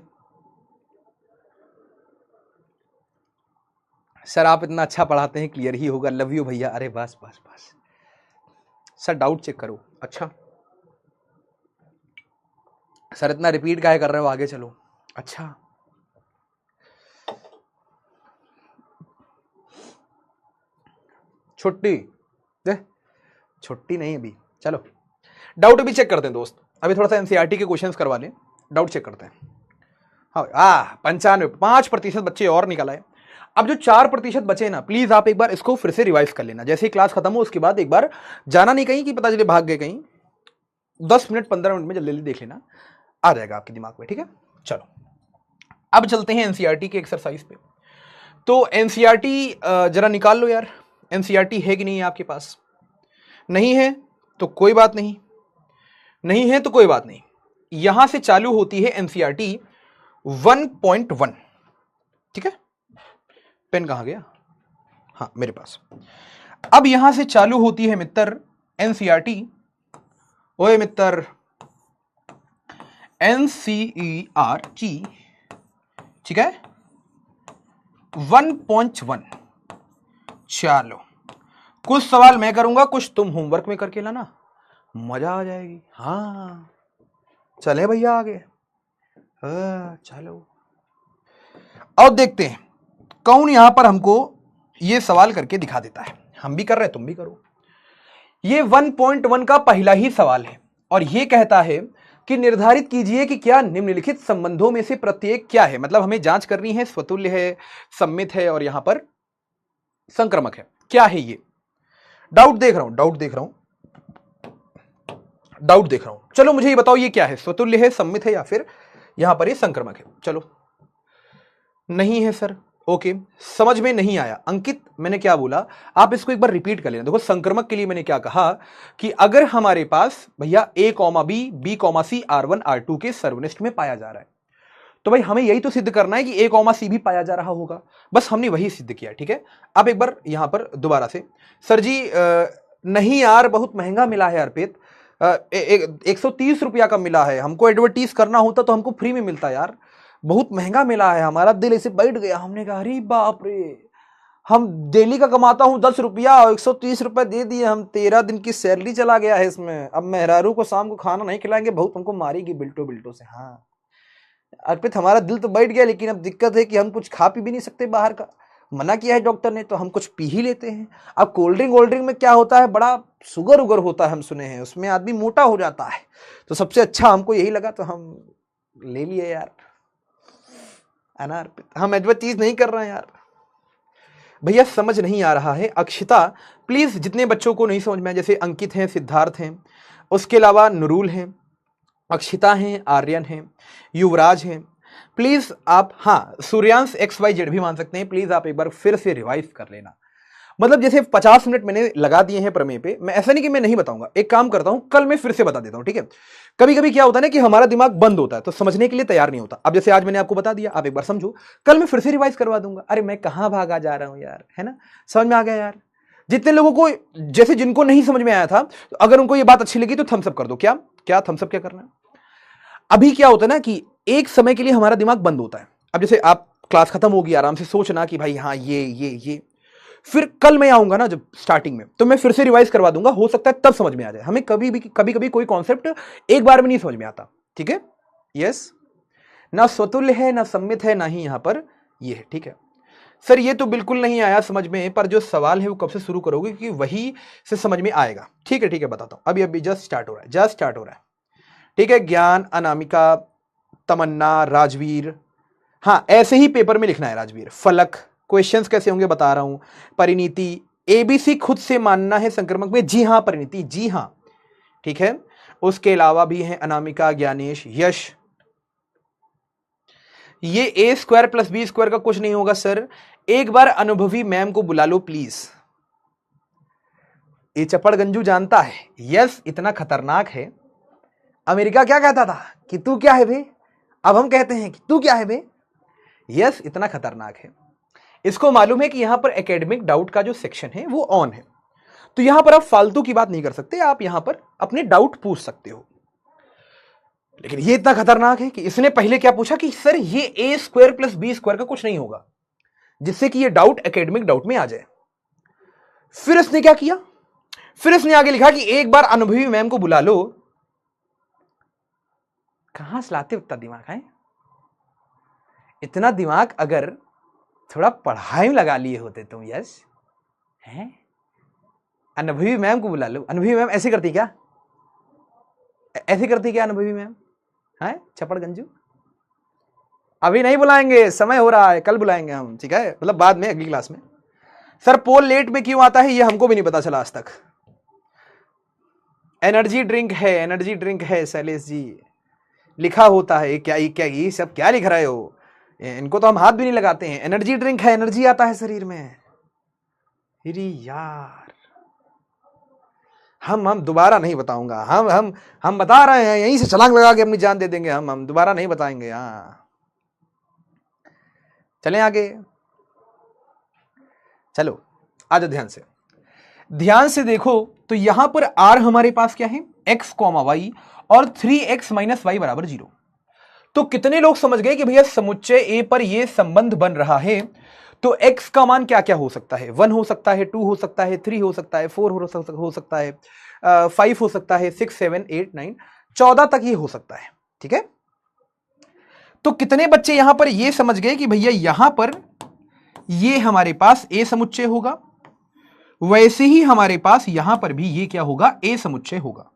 Sir आप इतना अच्छा पढ़ाते हैं, क्लियर ही होगा, लव यू भैया। अरे बस बस बस सर, डाउट चेक करो। अच्छा सर इतना रिपीट काहे कर रहे हो, आगे चलो। अच्छा छुट्टी दे, छुट्टी नहीं अभी, चलो डाउट भी चेक करते हैं दोस्त। अभी थोड़ा सा एनसीईआरटी के क्वेश्चंस करवा लें, डाउट चेक करते हैं। हाँ 95, 5% बच्चे और निकल आए। अब जो 4% बचे ना, प्लीज आप एक बार इसको फिर से रिवाइज कर लेना। जैसे ही क्लास खत्म हो उसके बाद एक बार जाना नहीं कहीं कि पता चले भाग गए कहीं, 10 मिनट 15 मिनट में जल्दी जल्दी देख लेना, आ जाएगा आपके दिमाग में। ठीक है चलो अब चलते हैं एनसीईआरटी के एक्सरसाइज पे। तो एनसीईआरटी जरा निकाल लो यार, एनसीईआरटी है कि नहीं है आपके पास? नहीं है तो कोई बात नहीं, नहीं है तो कोई बात नहीं। यहां से चालू होती है एनसीईआरटी 1.1। ठीक है, पेन कहां गया? हाँ मेरे पास। अब यहां से चालू होती है मित्र एनसीईआरटी, ओए मित्र एनसीईआरटी, ठीक है 1.1। चलो कुछ सवाल मैं करूंगा, कुछ तुम होमवर्क में करके लाना, मजा आ जाएगी। हाँ चले भैया आगे, चलो और देखते हैं कौन यहां पर हमको ये सवाल करके दिखा देता है। हम भी कर रहे हैं, तुम भी करो। ये 1.1 का पहला ही सवाल है और ये कहता है कि निर्धारित कीजिए कि क्या निम्नलिखित संबंधों में से प्रत्येक क्या है। मतलब हमें जांच करनी है, स्वतुल्य है, सम्मित है और यहां पर संक्रमक है। क्या है ये? डाउट देख रहा हूं, डाउट देख रहा हूं, डाउट देख रहा हूं। चलो मुझे ये बताओ ये क्या है, स्वतुल्य है, सम्मित है या फिर यहां पर ये संक्रमक है? चलो नहीं है सर, ओके समझ में नहीं आया। अंकित मैंने क्या बोला आप इसको एक बार रिपीट कर लेना। देखो संक्रमक के लिए मैंने क्या कहा कि अगर हमारे पास भैया A, B, B, C R1 R2 के सर्वनिष्ठ में पाया जा रहा है, तो भाई हमें यही तो सिद्ध करना है कि A, C भी पाया जा रहा होगा। बस हमने वही सिद्ध किया। ठीक है अब एक बार यहां पर दोबारा से, सर जी नहीं यार बहुत महंगा मिला है अर्पित, 130 रुपया का मिला है, हमको एडवर्टीज करना होता तो हमको फ्री में मिलता यार, बहुत महंगा मिला है। हमारा दिल ऐसे बैठ गया, हमने कहा अरे बाप रे, हम डेली का कमाता हूं 10 रुपया, 130 रुपया दे दिए, हम 13 दिन की सैलरी चला गया है इसमें। अब मेहरारू को शाम को खाना नहीं खिलाएंगे, बहुत हमको मारेगी बिल्टो बिल्टो से। हाँ अर्पित हमारा दिल तो बैठ गया, लेकिन अब दिक्कत है कि हम कुछ खा पी भी नहीं सकते बाहर का, मना किया है डॉक्टर ने, तो हम कुछ पी ही लेते हैं। अब कोल्ड ड्रिंक वोल्ड ड्रिंक में क्या होता है, बड़ा शुगर उगर होता है, हम सुने हैं उसमें आदमी मोटा हो जाता है। तो सबसे अच्छा हमको यही लगा तो हम ले लिए यार, है ना अर्पित, हम एडवर्टाइज नहीं कर रहे हैं यार। भैया समझ नहीं आ रहा है। अक्षिता प्लीज, जितने बच्चों को नहीं समझ में आया, जैसे अंकित हैं, सिद्धार्थ हैं, उसके अलावा नुरुल हैं, अक्षिता हैं, आर्यन हैं, युवराज हैं, प्लीज आप, हाँ सूर्यांश XYZ भी मान सकते हैं, प्लीज आप एक बार फिर से रिवाइज कर लेना। मतलब जैसे 50 मिनट मैंने लगा दिए हैं प्रमेय पे, मैं ऐसा नहीं कि मैं नहीं बताऊंगा, एक काम करता हूं कल मैं फिर से बता देता हूं। ठीक है कभी कभी क्या होता है ना कि हमारा दिमाग बंद होता है तो समझने के लिए तैयार नहीं होता। अब जैसे आज मैंने आपको बता दिया, आप एक बार समझो, कल मैं फिर से रिवाइज करवा दूंगा। अरे मैं कहां भागा जा रहा हूं यार, है ना, समझ में आ गया यार। जितने लोगों को, जैसे जिनको नहीं समझ में आया था, तो अगर उनको ये बात अच्छी लगी तो थम्स अप कर दो। क्या क्या थम्स अप क्या करना है? अभी क्या होता है ना कि एक समय के लिए हमारा दिमाग बंद होता है। अब जैसे आप क्लास खत्म होगी, आराम से सोचना कि भाई हाँ ये, फिर कल मैं आऊंगा ना जब स्टार्टिंग में, तो मैं फिर से रिवाइज करवा दूंगा, हो सकता है तब समझ में आ जाए। हमें कभी कभी कोई कॉन्सेप्ट एक बार में नहीं समझ में आता। ठीक है यस, ना स्वतुल्य है, ना सम्मित है, ना ही यहां पर ये है। ठीक है सर ये तो बिल्कुल नहीं आया समझ में, पर जो सवाल है वो कब से शुरू करोगे, क्योंकि वही से समझ में आएगा। ठीक है बताता हूं, अभी अभी जस्ट स्टार्ट हो रहा है, जस्ट स्टार्ट हो रहा है। ठीक है ज्ञान, अनामिका, तमन्ना, राजवीर, हाँ ऐसे ही पेपर में लिखना है राजवीर। फलक, क्वेश्चंस कैसे होंगे बता रहा हूं। परिनीति, एबीसी खुद से मानना है संक्रमक में, जी हां परिणीति, जी हां, ठीक है। उसके अलावा भी हैं अनामिका, ज्ञानेश, यश। ये ए स्क्वायर प्लस बी स्क्वायर का कुछ नहीं होगा सर, एक बार अनुभवी मैम को बुला लो प्लीज। ये चपड़ गंजू जानता है यस इतना खतरनाक है। अमेरिका क्या कहता था कि तू क्या है बे, अब हम कहते हैं कि तू क्या है बे। यस इतना खतरनाक है, इसको मालूम है कि यहां पर एकेडमिक डाउट का जो सेक्शन है वो ऑन है, तो यहां पर आप फालतू की बात नहीं कर सकते, आप यहां पर अपने डाउट पूछ सकते हो। लेकिन ये इतना खतरनाक है कि इसने पहले क्या पूछा कि सर ये ए स्क्वायर प्लस बी स्क्वायर का कुछ नहीं होगा, जिससे कि ये डाउट एकेडमिक डाउट में आ जाए। फिर इसने क्या किया, फिर इसने आगे लिखा कि एक बार अनुभवी मैम को बुला लो। कहां से लाते उतना दिमाग है, इतना दिमाग अगर थोड़ा पढ़ाई में लगा लिए होते तुम यस हैं। अनुभवी मैम को बुला लो, अनुभवी मैम ऐसे करती क्या, ऐसे करती क्या अनुभवी मैम है, चपड़ गंजू। अभी नहीं बुलाएंगे, समय हो रहा है, कल बुलाएंगे हम, ठीक है, मतलब बाद में अगली क्लास में। सर पोल लेट में क्यों आता है ये हमको भी नहीं पता चला आज तक। एनर्जी ड्रिंक है, एनर्जी ड्रिंक है शैलेश जी, लिखा होता है। क्या ये सब क्या लिख रहे हो, इनको तो हम हाथ भी नहीं लगाते हैं। एनर्जी ड्रिंक है, एनर्जी आता है शरीर में। अरे यार हम दोबारा नहीं बताऊंगा, हम बता रहे हैं, यहीं से छलांग लगा के अपनी जान दे देंगे, हम दोबारा नहीं बताएंगे। हाँ चलें आगे, चलो आ जाओ ध्यान से, ध्यान से देखो तो यहां पर आर हमारे पास क्या है, x कॉमा वाई, और 3x माइनस वाई बराबर 0। तो कितने लोग समझ गए कि भैया समुच्चय ए पर यह संबंध बन रहा है, तो x का मान क्या क्या हो सकता है, 1 हो सकता है, 2 हो सकता है, 3 हो सकता है, 4 हो सकता है, 5 हो सकता है, 6 7 8 9 14 तक ये हो सकता है, ठीक है। तो कितने बच्चे यहां पर ये समझ गए कि भैया यहां पर ये हमारे पास ए समुच्चय होगा, वैसे ही हमारे पास यहां पर भी ये क्या होगा, ए समुच्चय होगा।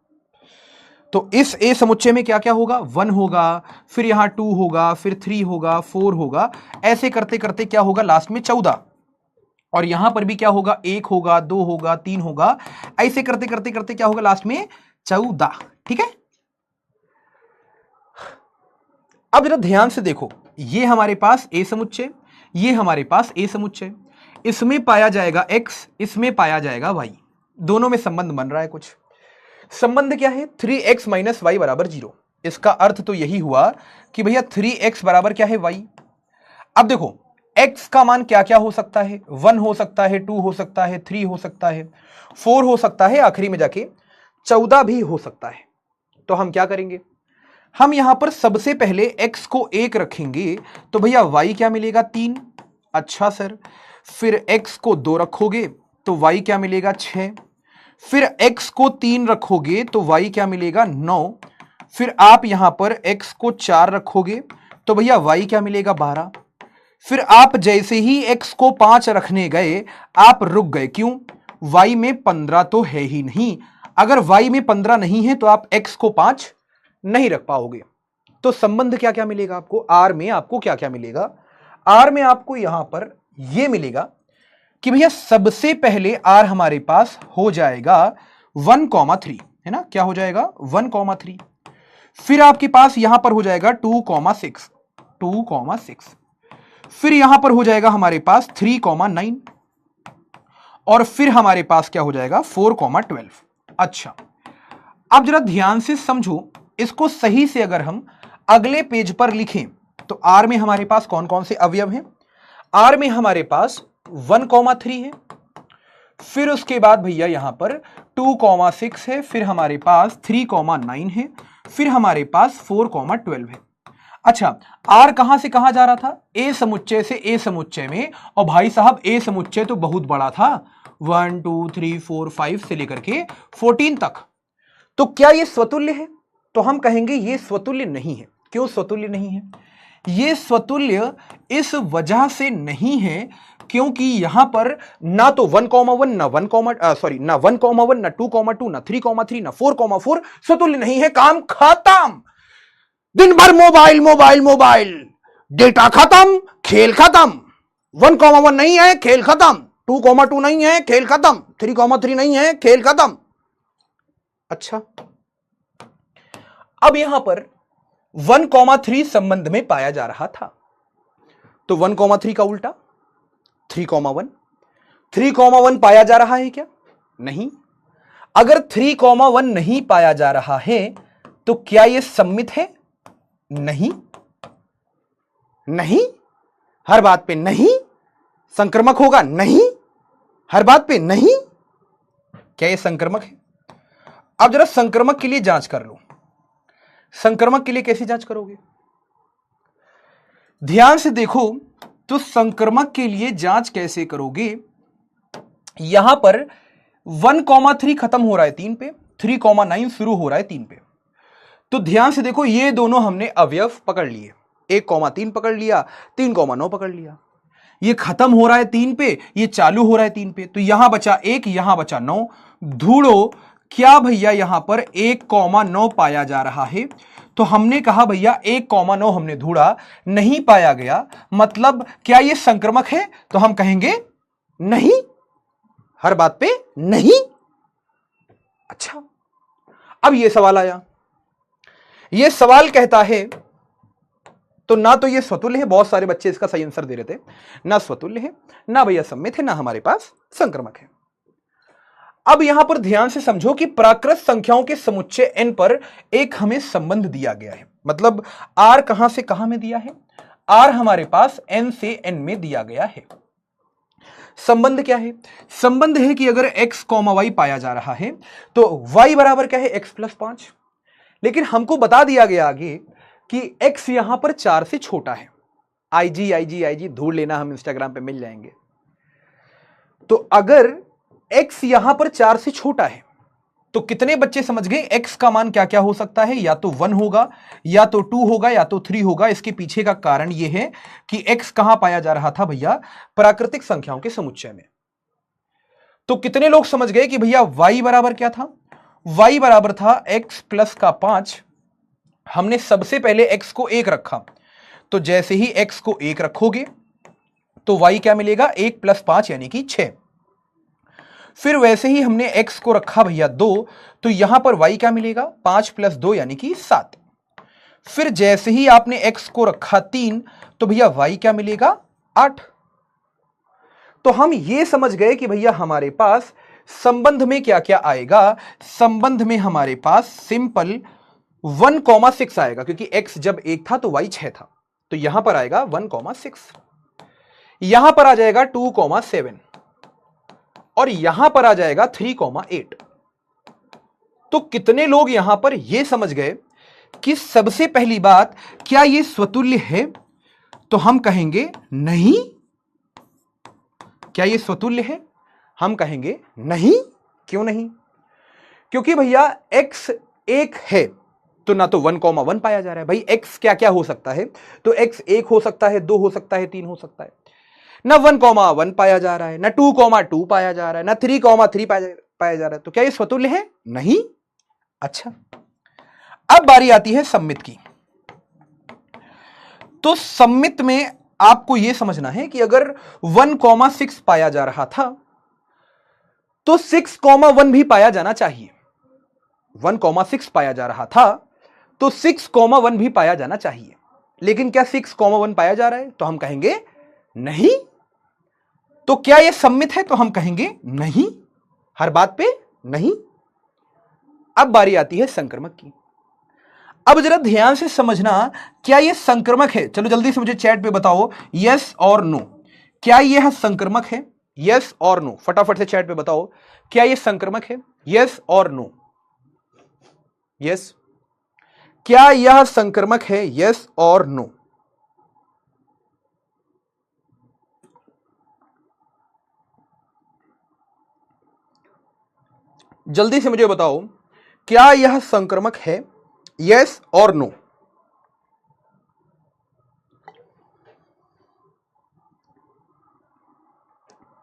तो इस ए समुच्चय में क्या क्या होगा, 1 होगा, फिर यहां 2 होगा, फिर 3 होगा, 4 होगा, ऐसे करते करते क्या होगा लास्ट में 14। और यहां पर भी क्या होगा, 1 होगा, 2 होगा, 3 होगा, ऐसे करते करते करते क्या होगा लास्ट में 14, ठीक है। अब जरा ध्यान से देखो, ये हमारे पास ए समुच्चय, ये हमारे पास ए समुच्चय, इसमें पाया जाएगा x, इसमें पाया जाएगा y, दोनों में संबंध बन रहा है। कुछ संबंध क्या है, 3x माइनस वाई बराबर 0। इसका अर्थ तो यही हुआ कि भैया 3x बराबर क्या है, y। अब देखो x का मान क्या क्या हो सकता है, 1 हो सकता है, 2 हो सकता है, 3 हो सकता है, 4 हो सकता है, आखिरी में जाके 14 भी हो सकता है। तो हम क्या करेंगे, हम यहां पर सबसे पहले x को 1 रखेंगे, तो भैया y क्या मिलेगा, 3। अच्छा सर, फिर x को 2 रखोगे तो y क्या मिलेगा, 6। फिर x को 3 रखोगे तो y क्या मिलेगा, 9। फिर आप यहां पर x को 4 रखोगे तो भैया y क्या मिलेगा, 12। फिर आप जैसे ही x को 5 रखने गए आप रुक गए, क्यों, y में 15 तो है ही नहीं। अगर y में 15 नहीं है तो आप x को 5 नहीं रख पाओगे। तो संबंध क्या क्या मिलेगा आपको, r में आपको क्या क्या मिलेगा, r में आपको यहां पर यह मिलेगा कि भैया सबसे पहले r हमारे पास हो जाएगा 1,3, है ना, क्या हो जाएगा 1,3। फिर आपके पास यहां पर हो जाएगा 2,6, फिर यहां पर हो जाएगा हमारे पास 3,9, और फिर हमारे पास क्या हो जाएगा 4,12। अच्छा अब जरा ध्यान से समझो, इसको सही से अगर हम अगले पेज पर लिखें तो r में हमारे पास कौन कौन से अवयव हैं, r में हमारे पास 1,3 है, फिर उसके बाद भैया यहां पर 2,6 है, फिर हमारे पास 3,9 है, फिर हमारे पास 4,12 है। अच्छा r कहां से कहां जा रहा था, a समुच्चय से a समुच्चय में, और भाई साहब a समुच्चय तो बहुत बड़ा था, 1 2 3 4 5 से लेकर के 14 तक। तो क्या ये स्वतुल्य है, तो हम कहेंगे ये स्वतुल्य नहीं है। क्यों स्वतुल्य नहीं है, ये स्वतुल्य इस वजह से नहीं है क्योंकि यहां पर ना तो 1,1 ना 1,1 ना 2,2 ना 3,3 ना 4,4 स्वतुल्य नहीं है। काम खत्म, दिन भर मोबाइल मोबाइल मोबाइल, डेटा खत्म, खेल खत्म। 1,1 नहीं है, खेल खत्म, 2,2 नहीं है, खेल खत्म। 3,3 नहीं है, खेल खत्म। अच्छा, अब यहां पर 1,3 संबंध में पाया जा रहा था, तो 1,3 का उल्टा 3,1। 3,1 पाया जा रहा है क्या? नहीं। अगर 3,1 नहीं पाया जा रहा है तो क्या यह सम्मित है? नहीं। नहीं, हर बात पे नहीं। संक्रमक होगा? नहीं, हर बात पे नहीं। क्या यह संक्रमक है? अब जरा संक्रमक के लिए जांच कर लो। संक्रमक के लिए कैसी जांच करोगे? ध्यान से देखो तो संक्रमक के लिए जांच कैसे करोगे। यहां पर 1,3 खत्म हो रहा है 3 पे, 3,9 शुरू हो रहा है 3 पे। तो ध्यान से देखो, ये दोनों हमने अवयव पकड़ लिए। 1,3 पकड़ लिया, 3,9 पकड़ लिया। ये खत्म हो रहा है 3 पे, ये चालू हो रहा है 3 पे। तो यहां बचा 1, यहां बचा 9। ढूंढो क्या भैया यहां पर 1,9 पाया जा रहा है। तो हमने कहा भैया 1,9 हमने ढूंढा, नहीं पाया गया, मतलब क्या ये संक्रमक है? तो हम कहेंगे नहीं, हर बात पे नहीं। अच्छा, अब ये सवाल आया। ये सवाल कहता है, तो ना तो ये स्वतुल्य है, बहुत सारे बच्चे इसका सही आंसर दे रहे थे, ना स्वतुल्य है, ना भैया सम्मित है, ना हमारे पास संक्रमक है। अब यहां पर ध्यान से समझो कि प्राकृत संख्याओं के समुच्चय n पर एक हमें संबंध दिया गया है। मतलब r कहां से कहां में दिया है? r हमारे पास n से n में दिया गया है। संबंध क्या है? संबंध है कि अगर x, y पाया जा रहा है तो y बराबर क्या है? x + 5। लेकिन हमको बता दिया गया आगे कि x यहां पर 4 से छोटा है। IG ढूंढ लेना, हम इंस्टाग्राम पे मिल जाएंगे। तो अगर x यहां पर 4 से छोटा है तो कितने बच्चे समझ गए x का मान क्या क्या हो सकता है? या तो 1 होगा, या तो 2 होगा, या तो 3 होगा। इसके पीछे का कारण यह है कि x कहां पाया जा रहा था भैया? प्राकृतिक संख्याओं के समुच्चय में। तो कितने लोग समझ गए कि भैया y बराबर क्या था? y बराबर था x + का 5। हमने सबसे पहले x को 1 रखा, तो जैसे ही x को 1 रखोगे तो y क्या मिलेगा? 1 + 5 यानी कि 6। फिर वैसे ही हमने x को रखा भैया 2, तो यहां पर y क्या मिलेगा? 5 + 2 यानी कि 7। फिर जैसे ही आपने x को रखा 3, तो भैया y क्या मिलेगा? 8। तो हम ये समझ गए कि भैया हमारे पास संबंध में क्या क्या आएगा। संबंध में हमारे पास सिंपल 1,6 आएगा, क्योंकि x जब 1 था तो y 6 था, तो यहां पर आएगा 1,6। यहां पर आ जाएगा 2,7 और यहां पर आ जाएगा 3,8। तो कितने लोग यहां पर यह समझ गए कि सबसे पहली बात, क्या यह स्वतुल्य है? तो हम कहेंगे नहीं। क्या यह स्वतुल्य है? हम कहेंगे नहीं। क्यों नहीं? क्योंकि भैया x 1 है तो ना तो 1,1 पाया जा रहा है। भाई x क्या क्या हो सकता है? तो x 1 हो सकता है, 2 हो सकता है, 3 हो सकता है। ना 1,1 पाया जा रहा है, ना 2,2 पाया जा रहा है, ना 3,3 पाया जा रहा है। तो क्या ये स्वतुल्य है? नहीं। अच्छा, अब बारी आती है सम्मित की। तो सम्मित में आपको यह समझना है कि अगर 1,6 पाया जा रहा था तो 6,1 भी पाया जाना चाहिए। 1,6 पाया जा रहा था तो 6,1 भी पाया जाना चाहिए। लेकिन क्या 6,1 पाया जा रहा है? तो हम कहेंगे नहीं। तो क्या यह सम्मित है? तो हम कहेंगे नहीं, हर बात पे नहीं। अब बारी आती है संक्रमक की। अब जरा ध्यान से समझना, क्या यह संक्रमक है? चलो जल्दी से मुझे चैट पे बताओ, यस और नो। क्या यह संक्रमक है? यस और नो, फटाफट से चैट पे बताओ, क्या यह संक्रमक है? यस और नो। यस, क्या यह संक्रमक है? यस और नो। जल्दी से मुझे बताओ, क्या यह संक्रमक है? यस और नो।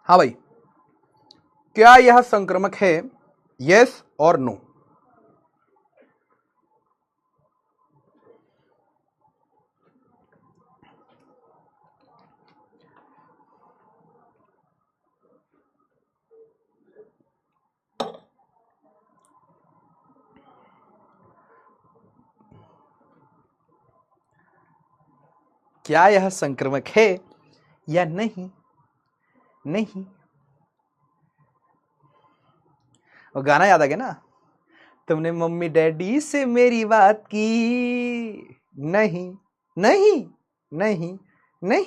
हाँ भाई, क्या यह संक्रमक है? यस और नो। क्या यह संक्रामक है या नहीं? नहीं। वो गाना याद आ गया ना, तुमने मम्मी डैडी से मेरी बात की? नहीं नहीं नहीं नहीं।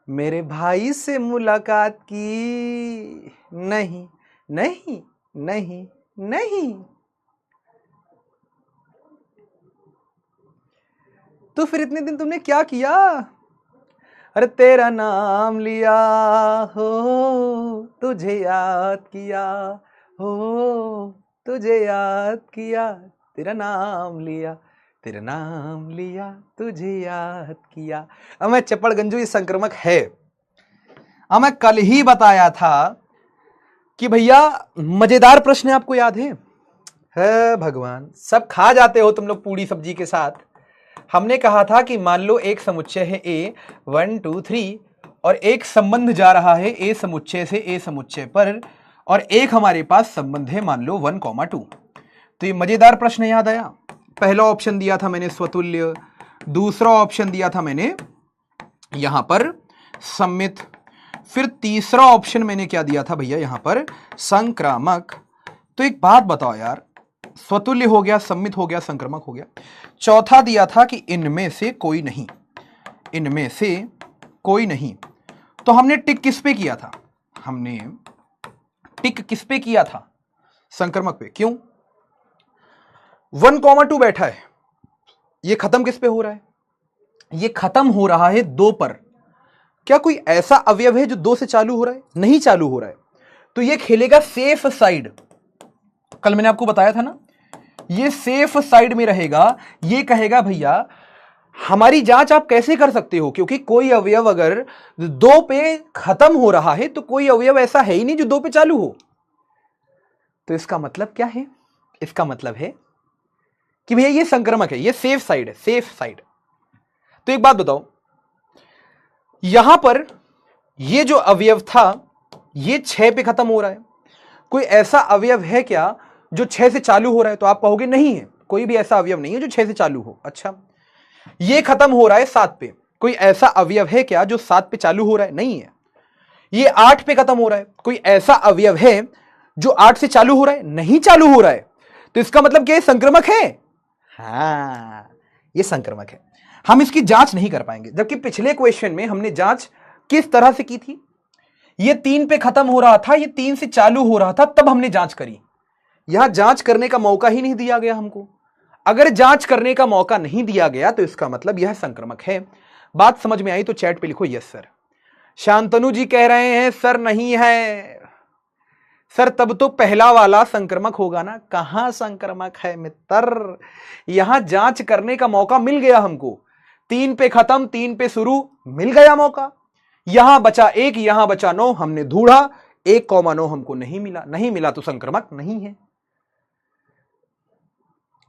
मेरे भाई से मुलाकात की? नहीं नहीं नहीं नहीं। तो फिर इतने दिन तुमने क्या किया? अरे तेरा नाम लिया हो, तुझे याद किया हो, तुझे याद किया, तेरा नाम लिया, तेरा नाम लिया, तुझे याद किया। अब मैं चप्पड़ गंजू ये संक्रामक है। अब मैं कल ही बताया था कि भैया मजेदार प्रश्न है, आपको याद है भगवान, सब खा जाते हो तुम लोग पूरी सब्जी के साथ। हमने कहा था कि मान लो एक समुच्चय है ए 1 2 3 और एक संबंध जा रहा है ए समुच्चय से ए समुच्चय पर, और एक हमारे पास संबंध है मान लो 1, 2। तो ये मजेदार प्रश्न याद आया। पहला ऑप्शन दिया था मैंने स्वतुल्य, दूसरा ऑप्शन दिया था मैंने यहां पर सम्मित, फिर तीसरा ऑप्शन मैंने क्या दिया था भैया यहां पर संक्रामक। तो एक बात बताओ यार, स्वतुल्य हो गया, सम्मित हो गया, संक्रामक हो गया, चौथा दिया था कि इनमें से कोई नहीं, इनमें से कोई नहीं। तो हमने टिक किस पे किया था? हमने टिक किस पे किया था? संक्रामक पे। क्यों? 1, 2 बैठा है, ये खत्म किस पे हो रहा है? ये खत्म हो रहा है 2 पर। क्या कोई ऐसा अवयव है जो 2 से चालू हो रहा है? नहीं चालू हो रहा है, तो ये खेलेगा सेफ साइड। कल मैंने आपको बताया था ना, ये सेफ साइड में रहेगा। ये कहेगा भैया हमारी जांच आप कैसे कर सकते हो, क्योंकि कोई अवयव अगर 2 पे खत्म हो रहा है तो कोई अवयव ऐसा है ही नहीं जो 2 पे चालू हो। तो इसका मतलब क्या है? इसका मतलब है कि भैया ये संक्रामक है, ये सेफ साइड है, सेफ साइड। तो एक बात बताओ, यहां पर ये जो अवयव था ये 6 पे खत्म हो रहा है, कोई ऐसा अवयव है क्या जो 6 से चालू हो रहा है? तो आप कहोगे नहीं है, कोई भी ऐसा अवयव नहीं है जो 6 से चालू हो। अच्छा, ये खत्म हो रहा है 7 पे, कोई ऐसा अवयव है क्या जो 7 पे चालू हो रहा है? नहीं है। ये 8 पे खत्म हो रहा है, कोई ऐसा अवयव है जो 8 से चालू हो रहा है? नहीं चालू हो रहा है। तो इसका मतलब क्या, ये संक्रामक है? हाँ, ये संक्रामक है। हम इसकी जांच नहीं कर पाएंगे, जबकि पिछले क्वेश्चन में हमने जांच किस तरह से की थी? ये 3 पे खत्म हो रहा था, ये 3 से चालू हो रहा था, तब हमने जांच करी। यहां जांच करने का मौका ही नहीं दिया गया हमको। अगर जांच करने का मौका नहीं दिया गया तो इसका मतलब यह संक्रामक है। बात समझ में आई तो चैट पे लिखो यस सर। शांतनु जी कह रहे हैं सर नहीं है। सर तब तो पहला वाला संक्रामक होगा ना? कहां संक्रामक है मित्र, यहां जांच करने का मौका मिल गया हमको। 3 पे खत्म, 3 पे शुरू, मिल गया मौका। यहां बचा 1, यहां बचा 9, हमने ढूंढा, 1,9 हमको नहीं मिला। नहीं मिला तो संक्रामक नहीं है।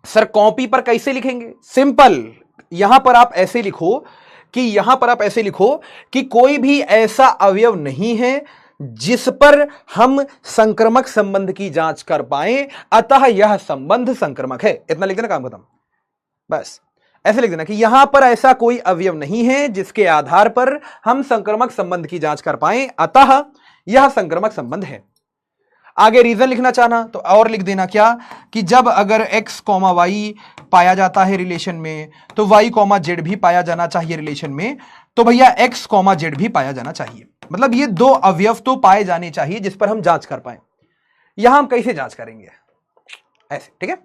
सर कॉपी पर कैसे लिखेंगे? सिंपल, यहां पर आप ऐसे लिखो कि यहां पर आप ऐसे लिखो कि कोई भी ऐसा अवयव नहीं है जिस पर हम संक्रामक संबंध की जांच कर पाए, अतः यह संबंध संक्रामक है। इतना लिख देना, काम खत्म। बस ऐसे लिख देना कि यहां पर ऐसा कोई अवयव नहीं है जिसके आधार पर हम संक्रामक संबंध की जांच कर पाए, अतः यह संक्रामक संबंध है। आगे रीजन लिखना चाहना तो और लिख देना क्या, कि जब अगर x, y पाया जाता है रिलेशन में तो y, z भी पाया जाना चाहिए रिलेशन में। तो भैया x, z भी पाया जाना चाहिए, मतलब ये 2 अवयव तो पाए जाने चाहिए जिस पर हम जांच कर पाए। यहां हम कैसे जांच करेंगे? ऐसे, ठीक है।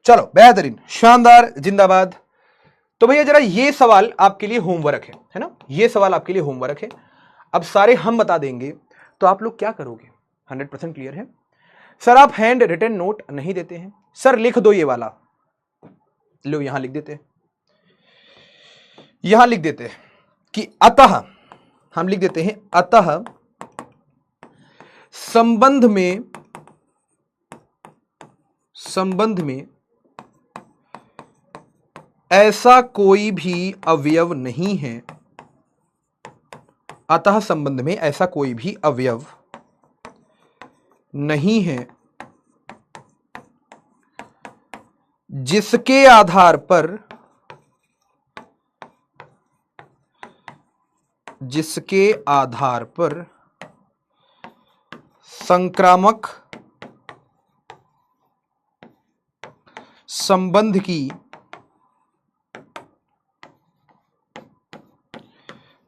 चलो बेहतरीन, शानदार, जिंदाबाद। तो भैया जरा ये सवाल आपके लिए होमवर्क है ना? ये सवाल आपके लिए होमवर्क है। अब सारे हम बता देंगे तो आप लोग क्या करोगे? 100% क्लियर है? सर आप हैंड रिटन नोट नहीं देते हैं? सर लिख दो ये वाला, लो यहां लिख देते हैं, यहां लिख देते हैं कि अतः, हम लिख देते हैं अतः संबंध में ऐसा कोई भी अवयव नहीं है, अतः संबंध में ऐसा कोई भी अवयव नहीं है जिसके आधार पर जिसके आधार पर संक्रामक संबंध की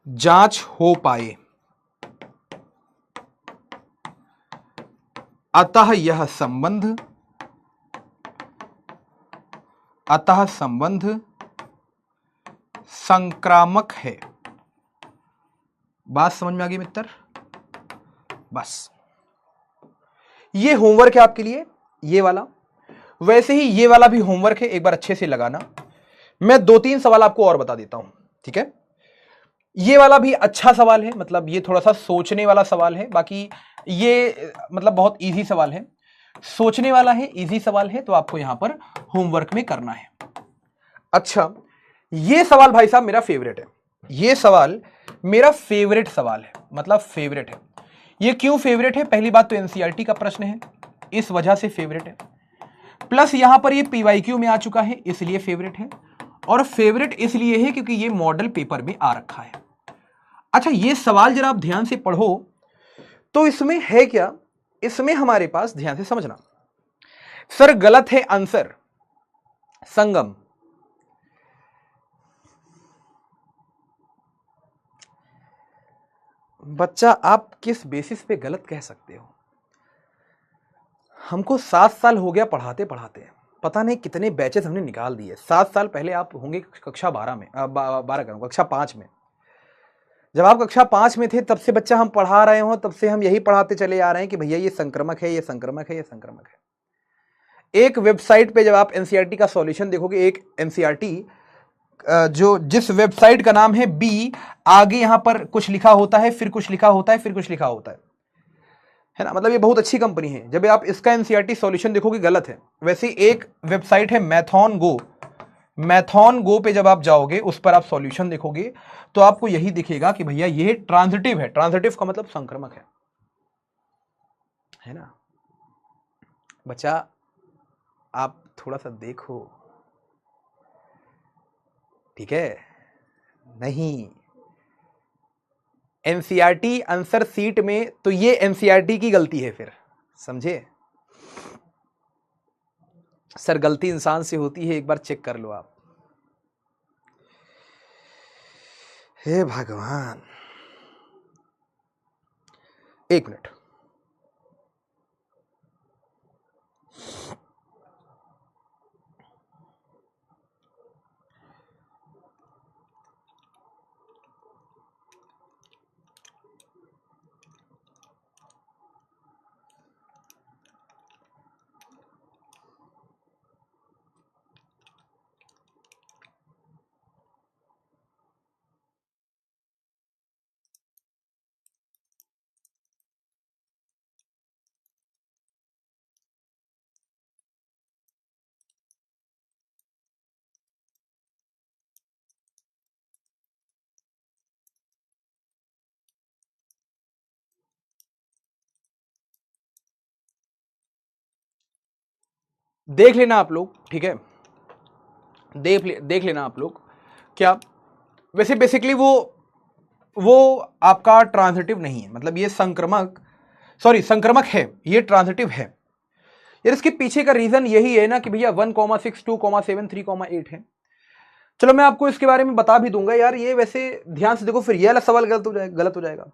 जांच हो पाए, अतः संबंध संक्रामक है। बात समझ में आ गई मित्र? बस ये होमवर्क है आपके लिए, ये वाला। वैसे ही ये वाला भी होमवर्क है, एक बार अच्छे से लगाना। मैं 2-3 सवाल आपको और बता देता हूं, ठीक है? ये वाला भी अच्छा सवाल है, मतलब ये थोड़ा सा सोचने वाला सवाल है। बाकी ये मतलब बहुत इजी सवाल है, सोचने वाला है, इजी सवाल है, तो आपको यहां पर होमवर्क में करना है। अच्छा, ये सवाल भाई साहब मेरा फेवरेट है। ये सवाल मेरा फेवरेट सवाल है, मतलब फेवरेट है। ये क्यों फेवरेट है? पहली बात तो एनसीईआरटी का प्रश्न है, इस वजह से फेवरेट है। प्लस यहां पर ये पीवाईक्यू में आ चुका है, इसलिए फेवरेट है। और फेवरेट इसलिए है क्योंकि ये मॉडल पेपर में आ रखा है। अच्छा, ये सवाल जरा आप ध्यान से पढ़ो तो इसमें है क्या, इसमें हमारे पास ध्यान से समझना। सर गलत है आंसर, संगम। बच्चा आप किस बेसिस पे गलत कह सकते हो? हमको 7 साल हो गया पढ़ाते पढ़ाते, पता नहीं कितने बैचेस हमने निकाल दिए। 7 साल पहले आप होंगे कक्षा 12 में, 12 करूंगा, कक्षा 5 में। जब आप कक्षा 5 में थे तब से बच्चा हम पढ़ा रहे हो, तब से हम यही पढ़ाते चले आ रहे हैं कि भैया ये संक्रमक है, ये संक्रमक है, ये संक्रमक है। एक वेबसाइट पे जब आप एनसीईआरटी का सॉल्यूशन देखोगे, एक एनसीईआरटी जिस वेबसाइट का नाम है बी, आगे यहां पर कुछ लिखा होता है, फिर कुछ लिखा होता है, फिर कुछ लिखा होता है ना? मतलब ये बहुत अच्छी कंपनी है। जब आप इसका एनसीईआरटी सॉल्यूशन देखोगे गलत है। वैसे एक वेबसाइट है मैथॉन गो, मैथॉन गो पे जब आप जाओगे, उस पर आप सॉल्यूशन देखोगे तो आपको यही दिखेगा कि भैया ये ट्रांजिटिव है। ट्रांजिटिव का मतलब संक्रमक है ना? बच्चा आप थोड़ा सा देखो, ठीक है? नहीं, एनसीईआरटी आंसर सीट में तो ये एनसीईआरटी की गलती है, फिर समझे? सर गलती इंसान से होती है, एक बार चेक कर लो आप। हे भगवान, एक मिनट। देख लेना आप लोग, ठीक है? देख लेना आप लोग। क्या वैसे बेसिकली वो आपका ट्रांजिटिव नहीं है, मतलब ये संक्रमक है, ये ट्रांजिटिव है। यार इसके पीछे का रीजन यही है ना कि भैया 1,6, 2,7, 3,8 है। चलो मैं आपको इसके बारे में बता भी दूंगा यार। ये वैसे ध्यान से देखो, फिर ये वाला सवाल गलत हो जाएगा।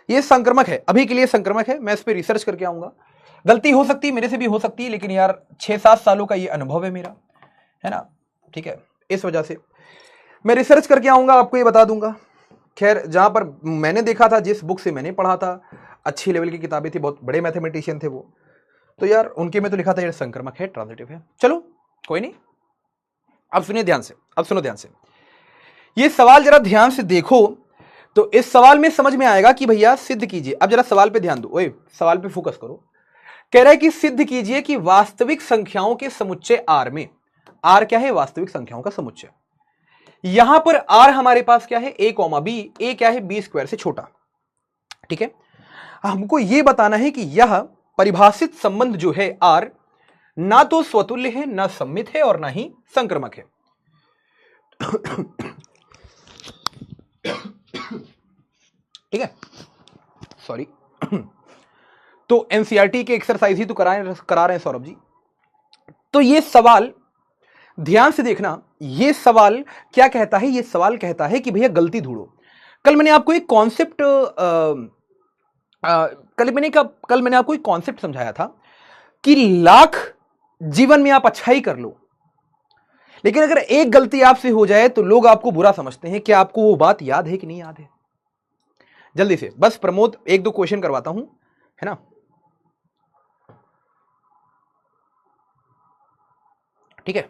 ये संक्रमक है, अभी के लिए संक्रमक है। मैं इस पर रिसर्च करके आऊंगा। गलती हो सकती है, मेरे से भी हो सकती है, लेकिन यार 6-7 सालों का ये अनुभव है मेरा, है ना? ठीक है, इस वजह से मैं रिसर्च करके आऊंगा, आपको ये बता दूंगा। खैर, जहां पर मैंने देखा था, जिस बुक से मैंने पढ़ा था, अच्छी लेवल की किताबें थी, बहुत बड़े मैथमेटिशियन थे वो, तो यार उनके में तो लिखा था ये संक्रमक है, ट्रांजिटिव है। चलो कोई नहीं, अब सुनिए ध्यान से, अब सुनो ध्यान से। ये सवाल जरा ध्यान से देखो तो इस सवाल में समझ में आएगा कि भैया सिद्ध कीजिए। अब जरा सवाल पे ध्यान दो, ओए सवाल पे फोकस करो। कह रहा है कि सिद्ध कीजिए कि वास्तविक संख्याओं के समुच्चय आर में, आर क्या है? वास्तविक संख्याओं का समुच्चय। यहां पर आर हमारे पास क्या है? a, b। a क्या है? b स्क्वायर से छोटा, ठीक है? हमको यह बताना है कि यह परिभाषित संबंध जो है आर, ना तो स्वतुल्य है, ना सम्मित है, और ना ही संक्रमक है। ठीक है, सॉरी। तो एनसीईआरटी के एक्सरसाइज ही तो करा रहे हैं सौरभ जी। तो ये सवाल ध्यान से देखना, ये सवाल क्या कहता है? ये सवाल कहता है कि भैया गलती ढूंढो। कल मैंने आपको एक कॉन्सेप्ट कल मैंने आपको एक कॉन्सेप्ट समझाया था कि लाख जीवन में आप अच्छाई कर लो, लेकिन अगर एक गलती आपसे हो जाए तो लोग आपको बुरा समझते हैं। क्या आपको वो बात याद है कि नहीं याद है? जल्दी से बस प्रमोद एक दो क्वेश्चन करवाता हूं, है ना? ठीक है,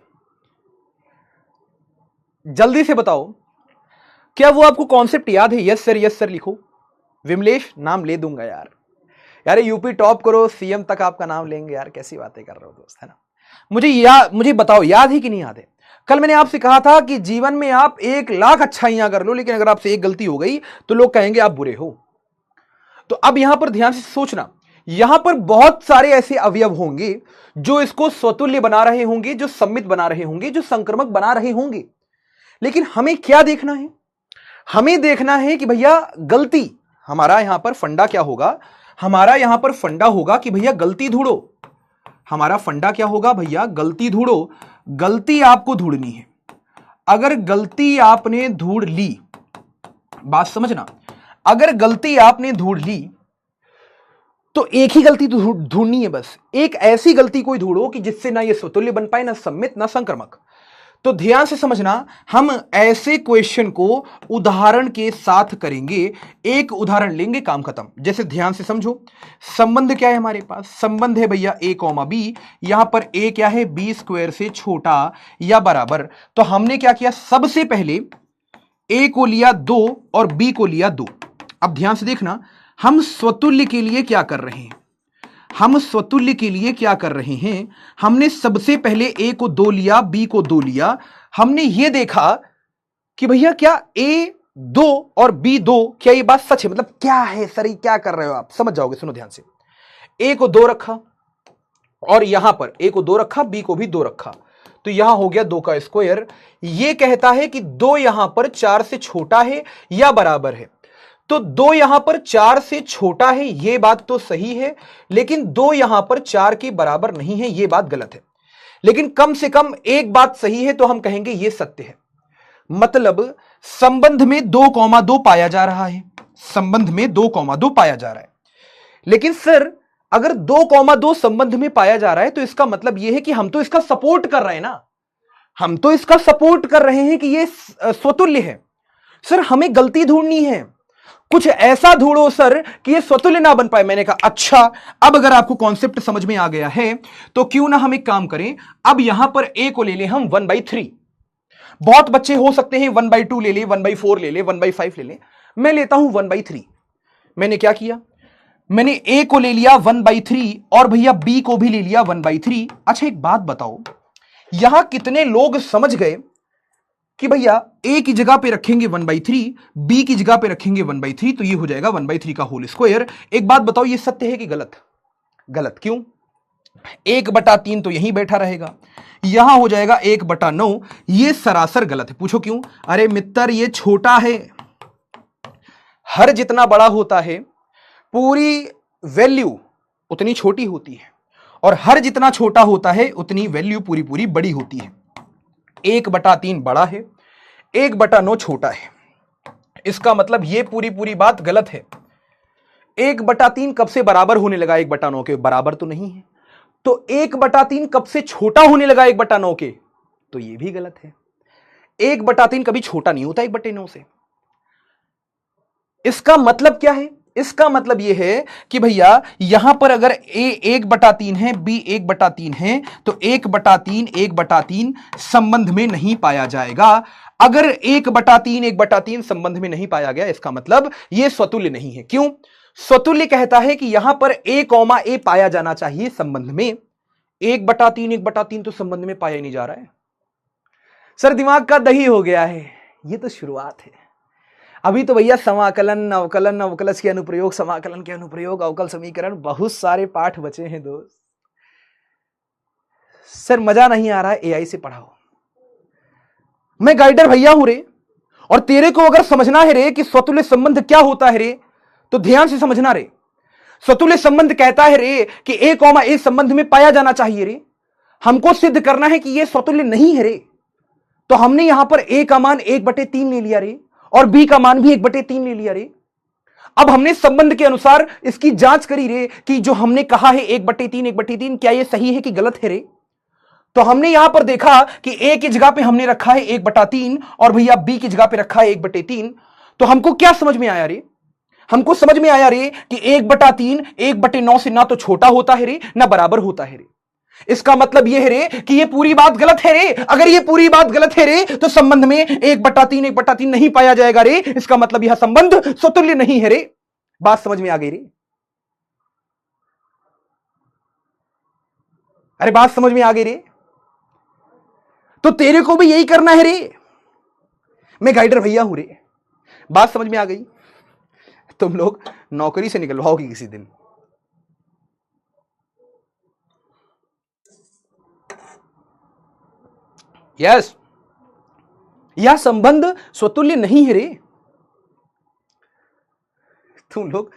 जल्दी से बताओ, क्या वो आपको कॉन्सेप्ट याद है? यस सर लिखो। विमलेश नाम ले दूंगा यार। यार यूपी टॉप करो, सीएम तक आपका नाम लेंगे यार, कैसी बातें कर रहे हो दोस्त, है ना? मुझे बताओ याद है कि नहीं याद है? कल मैंने आपसे कहा था कि जीवन में आप 1,00,000 अच्छाइयां कर लो, लेकिन अगर आपसे एक गलती हो गई तो लोग कहेंगे आप बुरे हो। तो अब यहां पर ध्यान से सोचना, यहां पर बहुत सारे ऐसे अवयव होंगे जो इसको स्वतुल्य बना रहे होंगे, जो सम्मित बना रहे होंगे, जो संक्रमक बना रहे होंगे। लेकिन हमें क्या देखना है? हमें देखना है कि भैया गलती, हमारा यहां पर फंडा क्या होगा? हमारा यहां पर फंडा होगा कि भैया गलती ढूंढो। हमारा फंडा क्या होगा भैया? गलती ढूंढो। गलती आपको ढूंढनी है। अगर गलती आपने ढूंढ ली, बात समझना, अगर गलती आपने ढूंढ ली तो एक ही गलती ढूंढनी है बस। एक ऐसी गलती कोई ढूंढो कि जिससे ना ये स्वतुल्य बन पाए, ना सम्मित, ना संक्रमक। तो ध्यान से समझना, हम ऐसे क्वेश्चन को उदाहरण के साथ करेंगे। एक उदाहरण लेंगे, काम खत्म। जैसे ध्यान से समझो, संबंध क्या है हमारे पास? संबंध है भैया a, b। यहां पर a क्या है? b स्क्वायर से छोटा या बराबर। तो हमने क्या किया? सबसे पहले a को लिया 2 और b को लिया 2। अब ध्यान से देखना, हम स्वतुल्य के लिए क्या कर रहे हैं? हम स्वतुल्य के लिए क्या कर रहे हैं? हमने सबसे पहले a को 2 लिया, b को 2 लिया। हमने यह देखा कि भैया क्या a 2 और b 2, क्या ये बात सच है? मतलब क्या है सर, ये क्या कर रहे हो आप? समझ जाओगे, सुनो ध्यान से। a को 2 रखा और यहां पर a को 2 रखा, b को भी 2 रखा, तो यहां हो गया 2 का स्क्वायर। यह कहता है कि 2 यहां पर 4 से छोटा है या बराबर है। तो 2 यहां पर 4 से छोटा है, यह बात तो सही है, लेकिन 2 यहां पर 4 के बराबर नहीं है, यह बात गलत है। लेकिन कम से कम एक बात सही है, तो हम कहेंगे यह सत्य है। मतलब संबंध में 2,2 पाया जा रहा है, संबंध में 2,2 पाया जा रहा है। लेकिन सर अगर 2,2 संबंध में पाया जा रहा है तो इसका मतलब यह है कि हम तो इसका सपोर्ट कर रहे हैं ना, हम तो इसका सपोर्ट कर रहे हैं कि यह स्वतुल्य है। सर हमें गलती ढूंढनी है, कुछ ऐसा ढूंढो सर कि ये स्वतुल्य ना बन पाए। मैंने कहा अच्छा, अब अगर आपको कॉन्सेप्ट समझ में आ गया है तो क्यों ना हम एक काम करें, अब यहां पर a को ले लें हम 1/3। बहुत बच्चे हो सकते हैं 1/2 ले ले, 1/4 ले ले, 1/5 ले ले, मैं लेता हूं 1/3। मैंने क्या किया? मैंने a को ले लिया 1/3 और भैया b को भी ले लिया 1/3। अच्छा एक बात बताओ, यहां कितने लोग समझ गए कि भैया a की जगह पे रखेंगे 1/3, b की जगह पे रखेंगे 1/3, तो ये हो जाएगा 1/3 का होल स्क्वायर। एक बात बताओ, ये सत्य है कि गलत? गलत क्यों? 1/3 तो यहीं बैठा रहेगा, यहां हो जाएगा 1/9। ये सरासर गलत है। पूछो क्यों? अरे मित्र ये छोटा है, हर जितना बड़ा होता है पूरी वैल्यू उतनी छोटी होती है, और हर जितना छोटा होता है उतनी वैल्यू पूरी पूरी बड़ी होती है। 1/3 बड़ा है, 1/9 छोटा है। इसका मतलब ये पूरी पूरी बात गलत है। 1/3 कब से बराबर होने लगा 1/9 के? बराबर तो नहीं है। तो 1/3 कब से छोटा होने लगा 1/9 के? तो ये भी गलत है। 1/3 कभी छोटा नहीं होता 1/9 से। इसका मतलब क्या है? इसका मतलब यह है कि भैया यहां पर अगर a 1/3 है, b 1/3 है, तो 1/3 संबंध में नहीं पाया जाएगा। अगर 1/3 1/3 संबंध में नहीं पाया गया, इसका मतलब यह स्वतुल्य नहीं है। क्यों? स्वतुल्य कहता है कि यहां पर a, पाया जाना चाहिए संबंध में। 1/3 1/3 तो संबंध में पाया नहीं जा रहा है। सर दिमाग का दही हो गया है। ये तो शुरुआत है, अभी तो भैया समाकलन, अवकलन, अवकलज के अनुप्रयोग, समाकलन के अनुप्रयोग, अवकल समीकरण, बहुत सारे पाठ बचे हैं दोस्त। सर मजा नहीं आ रहा है, एआई से पढ़ाओ। मैं गाइडर भैया हूं रे, और तेरे को अगर समझना है रे कि स्वतुल्य संबंध क्या होता है रे, तो ध्यान से समझना रे, स्वतुल्य संबंध कहता है रे कि ए कॉमा ए संबंध में पाया जाना चाहिए रे। हमको सिद्ध करना है कि ये स्वतुल्य नहीं है रे, तो हमने यहां पर ए का मान 1/3 ले लिया रे और बी का मान भी 1/3 ले लिया रे। अब हमने संबंध के अनुसार इसकी जांच करी रे कि जो हमने कहा है 1/3 क्या ये सही है कि गलत है रे। तो हमने यहां पर देखा कि ए की जगह पे हमने रखा है 1/3 और भैया बी की जगह पे रखा है 1/3। तो हमको क्या समझ में आया रे, हमको समझ में आया रे कि 1/3 1/9 से ना तो छोटा होता है रे ना बराबर होता है रे। इसका मतलब यह है रे कि ये पूरी बात गलत है रे। अगर ये पूरी बात गलत है रे तो संबंध में 1/3 नहीं पाया जाएगा रे। इसका मतलब यह संबंध स्वतुल्य नहीं है रे। बात समझ में आ गई रे? अरे बात समझ में आ गई रे? तो तेरे को भी यही करना है रे। मैं गाइडर भैया हूं रे। बात समझ में आ गई? तुम लोग नौकरी से निकलवाओगे किसी दिन। यस, यह संबंध स्वतुल्य नहीं है रे। तुम लोग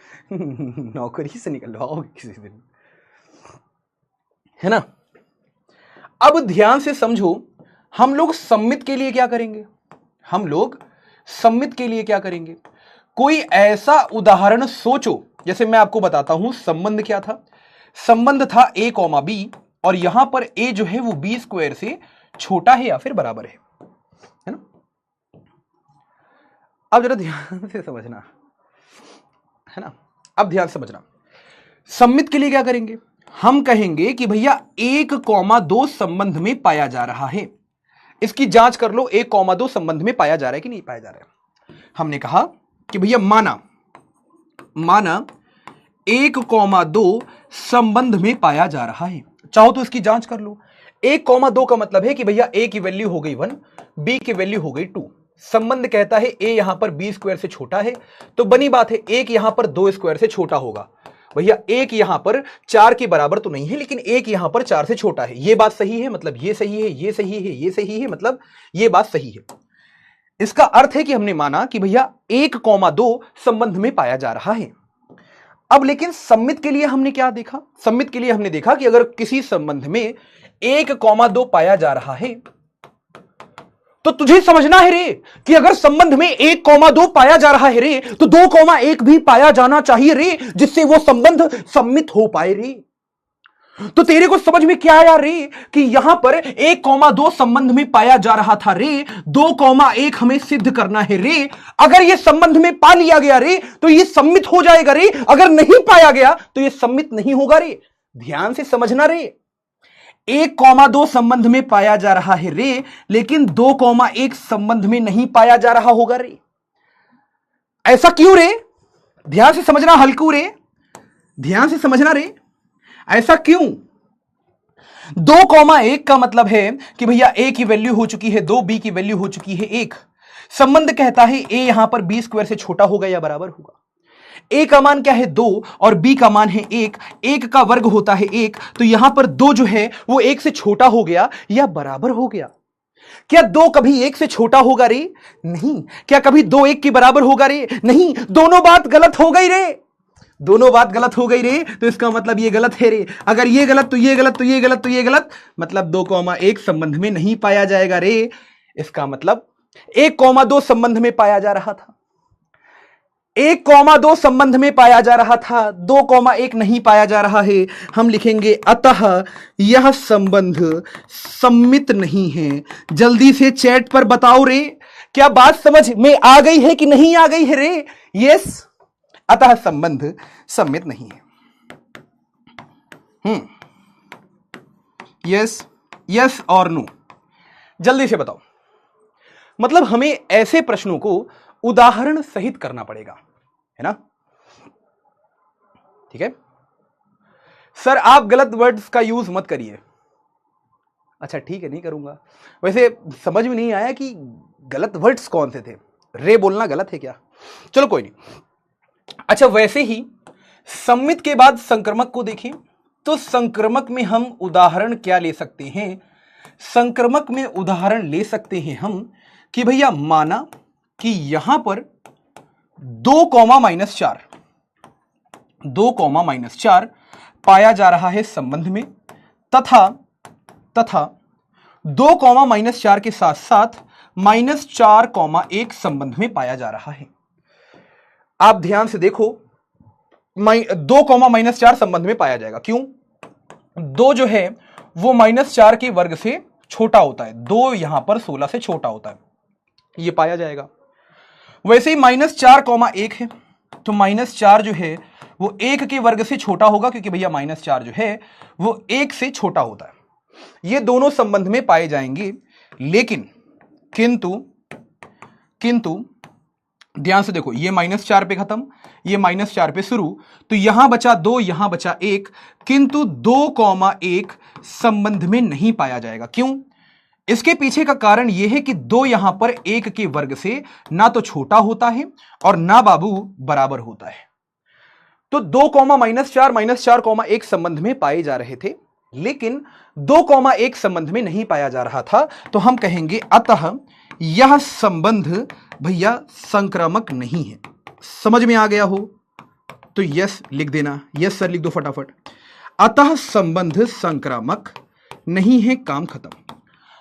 नौकरी से निकलवाओगे किसी दिन, है ना। अब ध्यान से समझो, हम लोग सम्मित के लिए क्या करेंगे, हम लोग सम्मित के लिए क्या करेंगे। कोई ऐसा उदाहरण सोचो, जैसे मैं आपको बताता हूं संबंध क्या था। संबंध था a कॉमा b और यहां पर a जो है वो b² से छोटा है या फिर बराबर है ना। अब जरा ध्यान से समझना, है ना। अब ध्यान से समझना, सम्मित के लिए क्या करेंगे, हम कहेंगे कि भैया 1,2 संबंध में पाया जा रहा है। इसकी जांच कर लो, 1,2 संबंध में पाया जा रहा है कि नहीं पाया जा रहा है। हमने कहा कि भैया माना 1,2 संबंध में पाया जा रहा है। चाहो तो इसकी जांच कर लो। 1,2 का मतलब है कि भैया a की वैल्यू हो गई 1, b की वैल्यू हो गई 2। संबंध कहता है a यहां पर b² से छोटा है, तो बनी बात है 1 यहां पर 2² से छोटा होगा। भैया 1 यहां पर 4 के बराबर तो नहीं है, लेकिन 1 यहां पर 4 से छोटा है। यह बात सही है, मतलब ये सही है, ये सही है, ये सही है, मतलब ये बात सही है। इसका अर्थ है कि हमने माना कि भैया 1,2 संबंध में पाया जा रहा है। अब लेकिन सम्मित के लिए हमने क्या देखा, सम्मित के लिए हमने देखा कि अगर किसी संबंध में 1,2 पाया जा रहा है तो तुझे समझना है रे कि अगर संबंध में 1,2 पाया जा रहा है रे तो 2,1 भी पाया जाना चाहिए रे, जिससे वो संबंध सम्मित हो पाए रे। तो तेरे को समझ में क्या आया रे कि यहां पर 1,2 संबंध में पाया जा रहा था रे, 2,1 हमें सिद्ध करना है रे। अगर ये संबंध में पा लिया गया रे तो ये सम्मित हो जाएगा रे, अगर नहीं पाया गया तो ये सम्मित नहीं होगा रे। ध्यान से समझना रे, 1,2 संबंध में पाया जा रहा है रे, लेकिन 2,1 संबंध में नहीं पाया जा रहा होगा रे। ऐसा क्यों रे? ध्यान से समझना हल्कू रे, ध्यान से समझना रे, ऐसा क्यों? 2,1 का मतलब है कि भैया a की वैल्यू हो चुकी है 2, b की वैल्यू हो चुकी है 1। संबंध कहता है a यहां पर b² से छोटा होगा या बराबर होगा। a का मान क्या है 2 और b का मान है 1, 1 का वर्ग होता है 1, तो यहां पर 2 जो है वो 1 से छोटा हो गया या बराबर हो गया। क्या 2 कभी 1 से छोटा होगा रे? नहीं। क्या कभी 2 1 के बराबर होगा रे? नहीं। दोनों बात गलत हो गई रे, दोनों बात गलत हो गई रे। तो इसका मतलब ये गलत है रे। अगर ये गलत तो ये गलत, तो ये गलत तो ये गलत, मतलब 2,1 संबंध में नहीं पाया जाएगा रे। इसका मतलब 1,2 संबंध में पाया जा रहा था, 1,2 संबंध में पाया जा रहा था, 2,1 नहीं पाया जा रहा है। हम लिखेंगे अतः यह संबंध सम्मित नहीं है। जल्दी से चैट पर बताओ रे, क्या बात समझ में आ गई है कि नहीं आ गई है रे? यस, अतः संबंध सम्मित नहीं है। यस, यस और नो, जल्दी से बताओ। मतलब हमें ऐसे प्रश्नों को उदाहरण सहित करना पड़ेगा, है ना। ठीक है सर, आप गलत वर्ड्स का यूज मत करिए। अच्छा ठीक है, नहीं करूंगा। वैसे समझ में नहीं आया कि गलत वर्ड्स कौन से थे। रे बोलना गलत है क्या? चलो कोई नहीं। अच्छा, वैसे ही सम्मित के बाद संक्रमक को देखें तो संक्रमक में हम उदाहरण क्या ले सकते हैं? संक्रमक में उदाहरण ले सकते हैं हम कि भैया माना कि यहां पर 2,-4 2 कॉमा -4 पाया जा रहा है संबंध में, तथा 2 कॉमा -4 के साथ साथ -4,1 संबंध में पाया जा रहा है। आप ध्यान से देखो, 2 कॉमा -4 संबंध में पाया जाएगा। क्यों? 2 जो है वो -4 के वर्ग से छोटा होता है, 2 यहां पर 16 से छोटा होता है, ये पाया जाएगा। वैसे ही -4,1 है, तो -4 जो है वो 1 के वर्ग से छोटा होगा, क्योंकि भैया -4 जो है वो 1 से छोटा होता है। ये दोनों संबंध में पाए जाएंगे, लेकिन किंतु ध्यान से देखो, ये -4 पे खत्म, ये -4 पे शुरू, तो यहां बचा 2, यहां बचा 1, किंतु 2,1 संबंध में नहीं पाया जाएगा। क्यों? इसके पीछे का कारण यह है कि 2 यहां पर 1 के वर्ग से ना तो छोटा होता है और ना बाबू बराबर होता है। तो 2 -4,-1 संबंध में पाए जा रहे थे, लेकिन 2,1 संबंध में नहीं पाया जा रहा था, तो हम कहेंगे अतः यह संबंध भैया संक्रामक नहीं है। समझ में आ गया हो तो यस लिख देना, यस सर लिख दो फटाफट। अतः संबंध संक्रामक नहीं है, काम खत्म।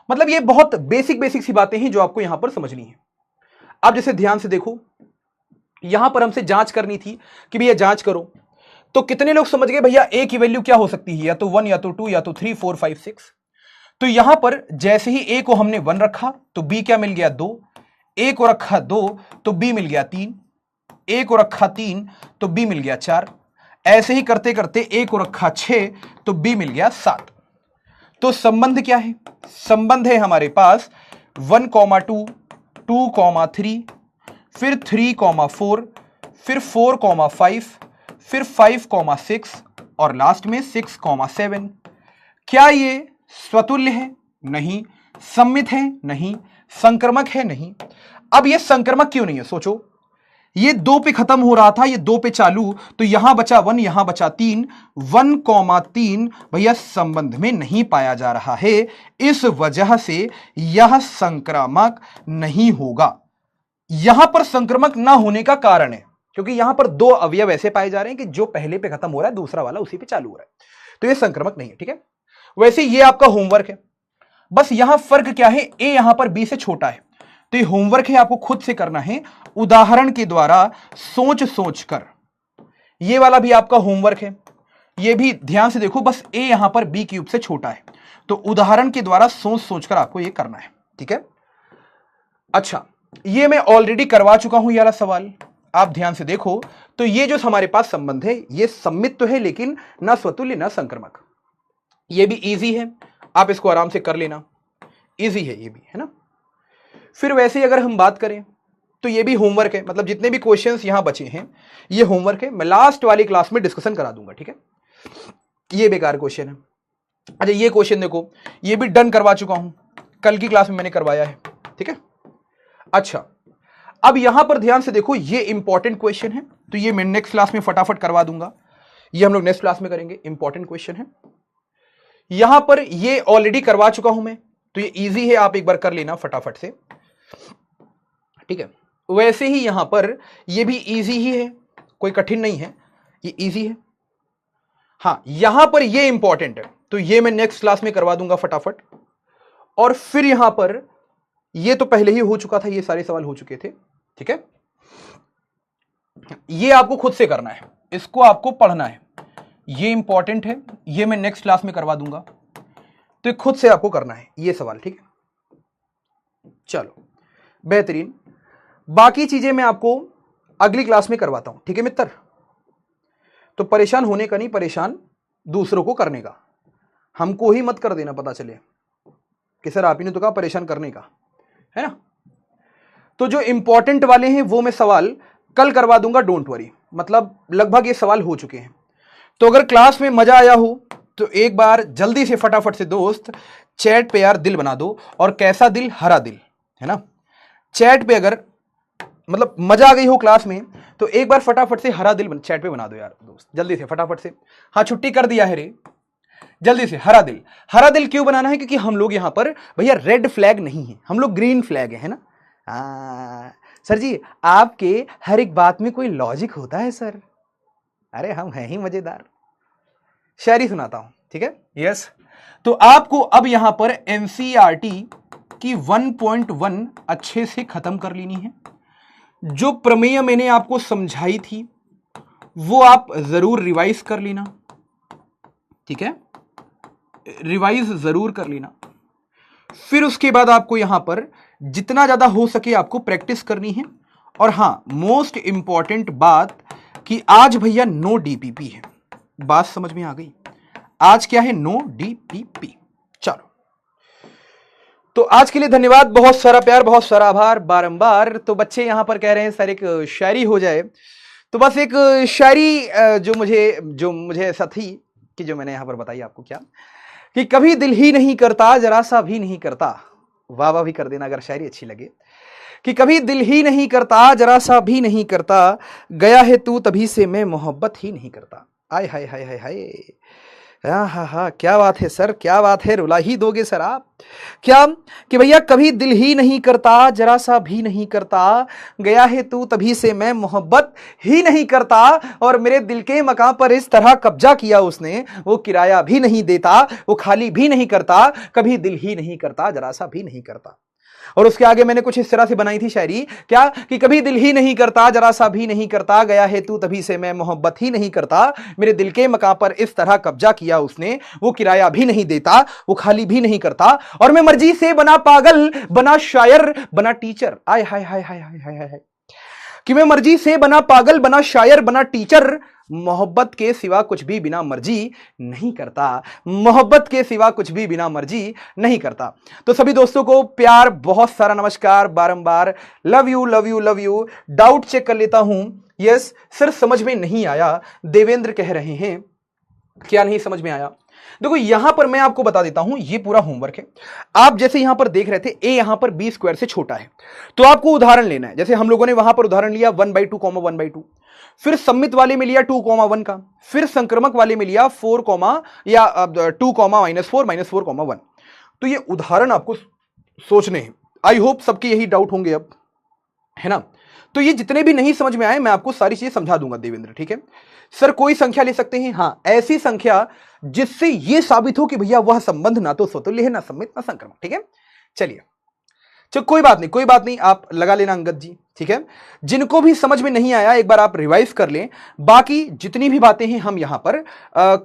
मतलब ये बहुत बेसिक सी बातें हैं जो आपको यहां पर समझनी है। आप जैसे ध्यान से देखो, यहां पर हमसे जांच करनी थी कि भैया जांच करो, तो कितने लोग समझ गए भैया ए की वैल्यू क्या हो सकती है, या तो 1 या तो 2 या तो 3 4 5 6। तो यहां पर जैसे ही ए को हमने 1 रखा तो बी क्या मिल गया 2, ए को रखा 2 तो बी मिल गया 3, ए को रखा 3 तो बी मिल गया 4, ऐसे ही करते करते ए को रखा 6 तो बी मिल गया 7। तो संबंध क्या है? संबंध है हमारे पास 1,2, 2,3, फिर 3,4, फिर 4,5, फिर 5,6 और लास्ट में 6,7। क्या ये स्वतुल्य है? नहीं। सम्मित है? नहीं। संक्रमक है? नहीं। अब ये संक्रमक क्यों नहीं है? सोचो, ये 2 पे खत्म हो रहा था, ये 2 पे चालू, तो यहां बचा 1, यहां बचा 3, 1,3 भैया संबंध में नहीं पाया जा रहा है। इस वजह से यह संक्रामक नहीं होगा। यहां पर संक्रमक ना होने का कारण है क्योंकि यहां पर 2 अवयव ऐसे पाए जा रहे हैं कि जो पहले पे खत्म हो रहा है, दूसरा वाला उसी पे चालू हो रहा है, तो यह संक्रमक नहीं है। ठीक है, वैसे ये आपका होमवर्क है। बस यहां फर्क क्या है, ए यहां पर बी से छोटा है, तो ये होमवर्क है, आपको खुद से करना है, उदाहरण के द्वारा सोच कर। ये वाला भी आपका होमवर्क है, ये भी ध्यान से देखो, बस ए यहां पर बी क्यूब से छोटा है, तो उदाहरण के द्वारा सोच कर आपको ये करना है। ठीक है, अच्छा, ये मैं ऑलरेडी करवा चुका हूं ये वाला सवाल, आप ध्यान से देखो। तो ये जो हमारे पास संबंध है, ये सम्मित तो है लेकिन ना स्वतुल्य ना संक्रमक। ये भी इजी है, आप इसको आराम से कर लेना, इजी है ये भी, है ना। फिर वैसे ही अगर हम बात करें तो ये भी होमवर्क है, मतलब जितने भी क्वेश्चंस यहां बचे हैं ये होमवर्क है, मैं लास्ट वाली क्लास में डिस्कशन करा दूंगा। ठीक है, ये बेकार क्वेश्चन है। अच्छा, ये क्वेश्चन देखो, ये भी डन करवा चुका हूं, कल की क्लास में मैंने करवाया है। ठीक है, अच्छा, अब यहां पर ध्यान से देखो, ये इंपॉर्टेंट क्वेश्चन है, तो ये मैं नेक्स्ट क्लास में फटाफट करवा दूंगा, ये हम लोग नेक्स्ट क्लास में करेंगे, इंपॉर्टेंट क्वेश्चन है। यहां पर ये ऑलरेडी करवा चुका हूं मैं, तो ये इजी है, आप एक बार कर लेना फटाफट से। ठीक है, वैसे ही यहां पर ये भी इजी ही है, कोई कठिन नहीं है, ये इजी है। हां, यहां पर ये इंपॉर्टेंट है, तो ये मैं नेक्स्ट क्लास में करवा दूंगा फटाफट। और फिर यहां पर ये तो पहले ही हो चुका था, ये सारे सवाल हो चुके थे। ठीक है, ये आपको खुद से करना है, इसको आपको पढ़ना है, ये इंपॉर्टेंट है, ये मैं नेक्स्ट क्लास में करवा दूंगा, तो ये खुद से आपको करना है ये सवाल। ठीक है, चलो बेहतरीन, बाकी चीजें मैं आपको अगली क्लास में करवाता हूं। ठीक है मित्र, तो परेशान होने का नहीं, परेशान दूसरों को करने का, हमको ही मत कर देना, पता चले कि सर आप ही ने तो कहा परेशान करने का, है ना। तो जो इंपॉर्टेंट वाले हैं वो मैं सवाल कल करवा दूंगा, डोंट वरी, मतलब लगभग ये सवाल हो चुके हैं। तो अगर क्लास में मजा आया हो तो एक बार जल्दी से फटाफट से दोस्त चैट पे यार दिल बना दो, और कैसा दिल? हरा दिल, है ना। चैट पे अगर मतलब मजा आ गई हो क्लास में तो एक बार फटाफट से हरा दिल चैट पे बना दो यार दोस्त, जल्दी से फटाफट से। हाँ, छुट्टी कर दिया है रे, जल्दी से हरा दिल। हरा दिल क्यों बनाना है? क्योंकि हम लोग यहां पर भैया रेड फ्लैग नहीं है, हम लोग ग्रीन फ्लैग है ना। सर जी, आपके हर एक बात में कोई लॉजिक होता है सर। अरे हम हैं ही मजेदार। शायरी सुनाता हूं, ठीक है। यस, तो आपको अब यहां पर एनसीईआरटी की 1.1 अच्छे से खत्म कर लेनी है। जो प्रमेय मैंने आपको समझाई थी वो आप जरूर रिवाइज कर लेना, ठीक है, रिवाइज जरूर कर लेना। फिर उसके बाद आपको यहां पर जितना ज्यादा हो सके आपको प्रैक्टिस करनी है। और हां, मोस्ट इंपॉर्टेंट बात कि आज भैया नो डीपीपी है। बात समझ में आ गई? आज क्या है? No DPP. चलो, तो आज के लिए धन्यवाद, बहुत सारा प्यार, बहुत सारा आभार बारंबार। तो बच्चे यहां पर कह रहे हैं सर एक शायरी हो जाए, तो बस एक शायरी जो मुझे ऐसा थी कि जो मैंने यहां पर बताई आपको, क्या कि कभी दिल ही नहीं करता जरा सा भी नहीं करता। वाह वाह भी कर देना अगर शायरी अच्छी लगे। कि कभी दिल ही नहीं करता जरा सा भी नहीं करता, गया है तू तभी से मैं मोहब्बत ही नहीं करता। आय हाय हाय हाय हाय, हाँ हाँ हाँ, क्या बात है सर, क्या बात है, रुला ही दोगे सर आप। क्या कि भैया कभी दिल ही नहीं करता जरा सा भी नहीं करता, गया है तू तभी से मैं मोहब्बत ही नहीं करता। और मेरे दिल के मकान पर इस तरह कब्जा किया उसने, वो किराया भी नहीं देता, वो खाली भी नहीं करता, कभी दिल ही नहीं करता जरा सा भी नहीं करता। और उसके आगे मैंने कुछ इस तरह से बनाई थी शायरी, क्या कि कभी दिल ही नहीं करता जरा सा भी नहीं करता, गया है तू तभी से मैं मोहब्बत ही नहीं करता। मेरे दिल के मकान पर इस तरह कब्जा किया उसने, वो किराया भी नहीं देता, वो खाली भी नहीं करता। और मैं मर्जी से बना पागल, बना शायर, बना टीचर। आय हाय हाय हाय हाय हाय हाय, कि मैं मर्जी से बना पागल, बना शायर, बना टीचर, मोहब्बत के सिवा कुछ भी बिना मर्जी नहीं करता, मोहब्बत के सिवा कुछ भी बिना मर्जी नहीं करता। तो सभी दोस्तों को प्यार, बहुत सारा नमस्कार बारंबार, love you love you love you. Doubt check कर लेता हूं। यस सर, समझ में नहीं आया, देवेंद्र कह रहे हैं। क्या नहीं समझ में आया? देखो यहां पर मैं आपको बता देता हूं, ये पूरा होमवर्क है। आप जैसे यहां पर देख रहे थे ए यहां पर बी स्क्वायर से छोटा है, तो आपको उदाहरण लेना है। जैसे हम लोगों ने वहां पर उदाहरण लिया 1/2 1/2, फिर सम्मित वाले में लिया 2,1 का, फिर संक्रमक वाले में लिया 4 या 2 -4 -4,1। तो ये उदाहरण आपको सोचने हैं। आई होप सबके यही डाउट होंगे अब, है ना। तो ये जितने भी नहीं समझ में आए मैं आपको सारी चीजें समझा दूंगा देवेंद्र, ठीक है। सर कोई संख्या ले सकते हैं, हाँ ऐसी संख्या जिससे यह साबित हो कि भैया वह संबंध ना तो स्वतुल्य है, ना सम्मित, ना संक्रमक, ठीक है। चलिए, चलो कोई बात नहीं, कोई बात नहीं, आप लगा लेना अंगद जी, ठीक है। जिनको भी समझ में नहीं आया एक बार आप रिवाइज कर लें, बाकी जितनी भी बातें हैं हम यहां पर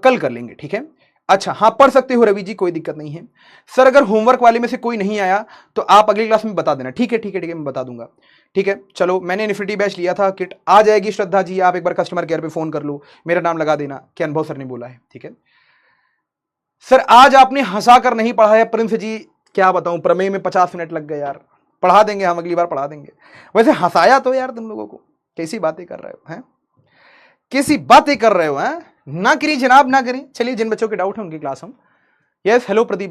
कल कर लेंगे, ठीक है। अच्छा हाँ, पढ़ सकते हो रवि जी, कोई दिक्कत नहीं है। सर अगर होमवर्क वाले में से कोई नहीं आया तो आप अगली क्लास में बता देना, ठीक है ठीक है ठीक है, मैं बता दूंगा, ठीक है। चलो मैंने इन्फिनिटी बैच लिया था, किट आ जाएगी श्रद्धा जी, आप एक बार कस्टमर केयर पे फोन कर लो, मेरा नाम लगा देना कि अनुभव सर ने बोला है, ठीक है। सर आज आपने हंसा कर नहीं पढ़ाया प्रिंस जी, क्या बताऊं, प्रमेय में 50 मिनट लग गए यार। पढ़ा देंगे हम, अगली बार पढ़ा देंगे। वैसे हंसाया तो यार तुम लोगों को, कैसी बातें कर रहे हो हैं, कैसी बातें कर रहे हो हैं। ना करी जनाब, ना करी। चलिए जिन बच्चों के डाउट है उनकी क्लास हम। Yes hello Pradeep.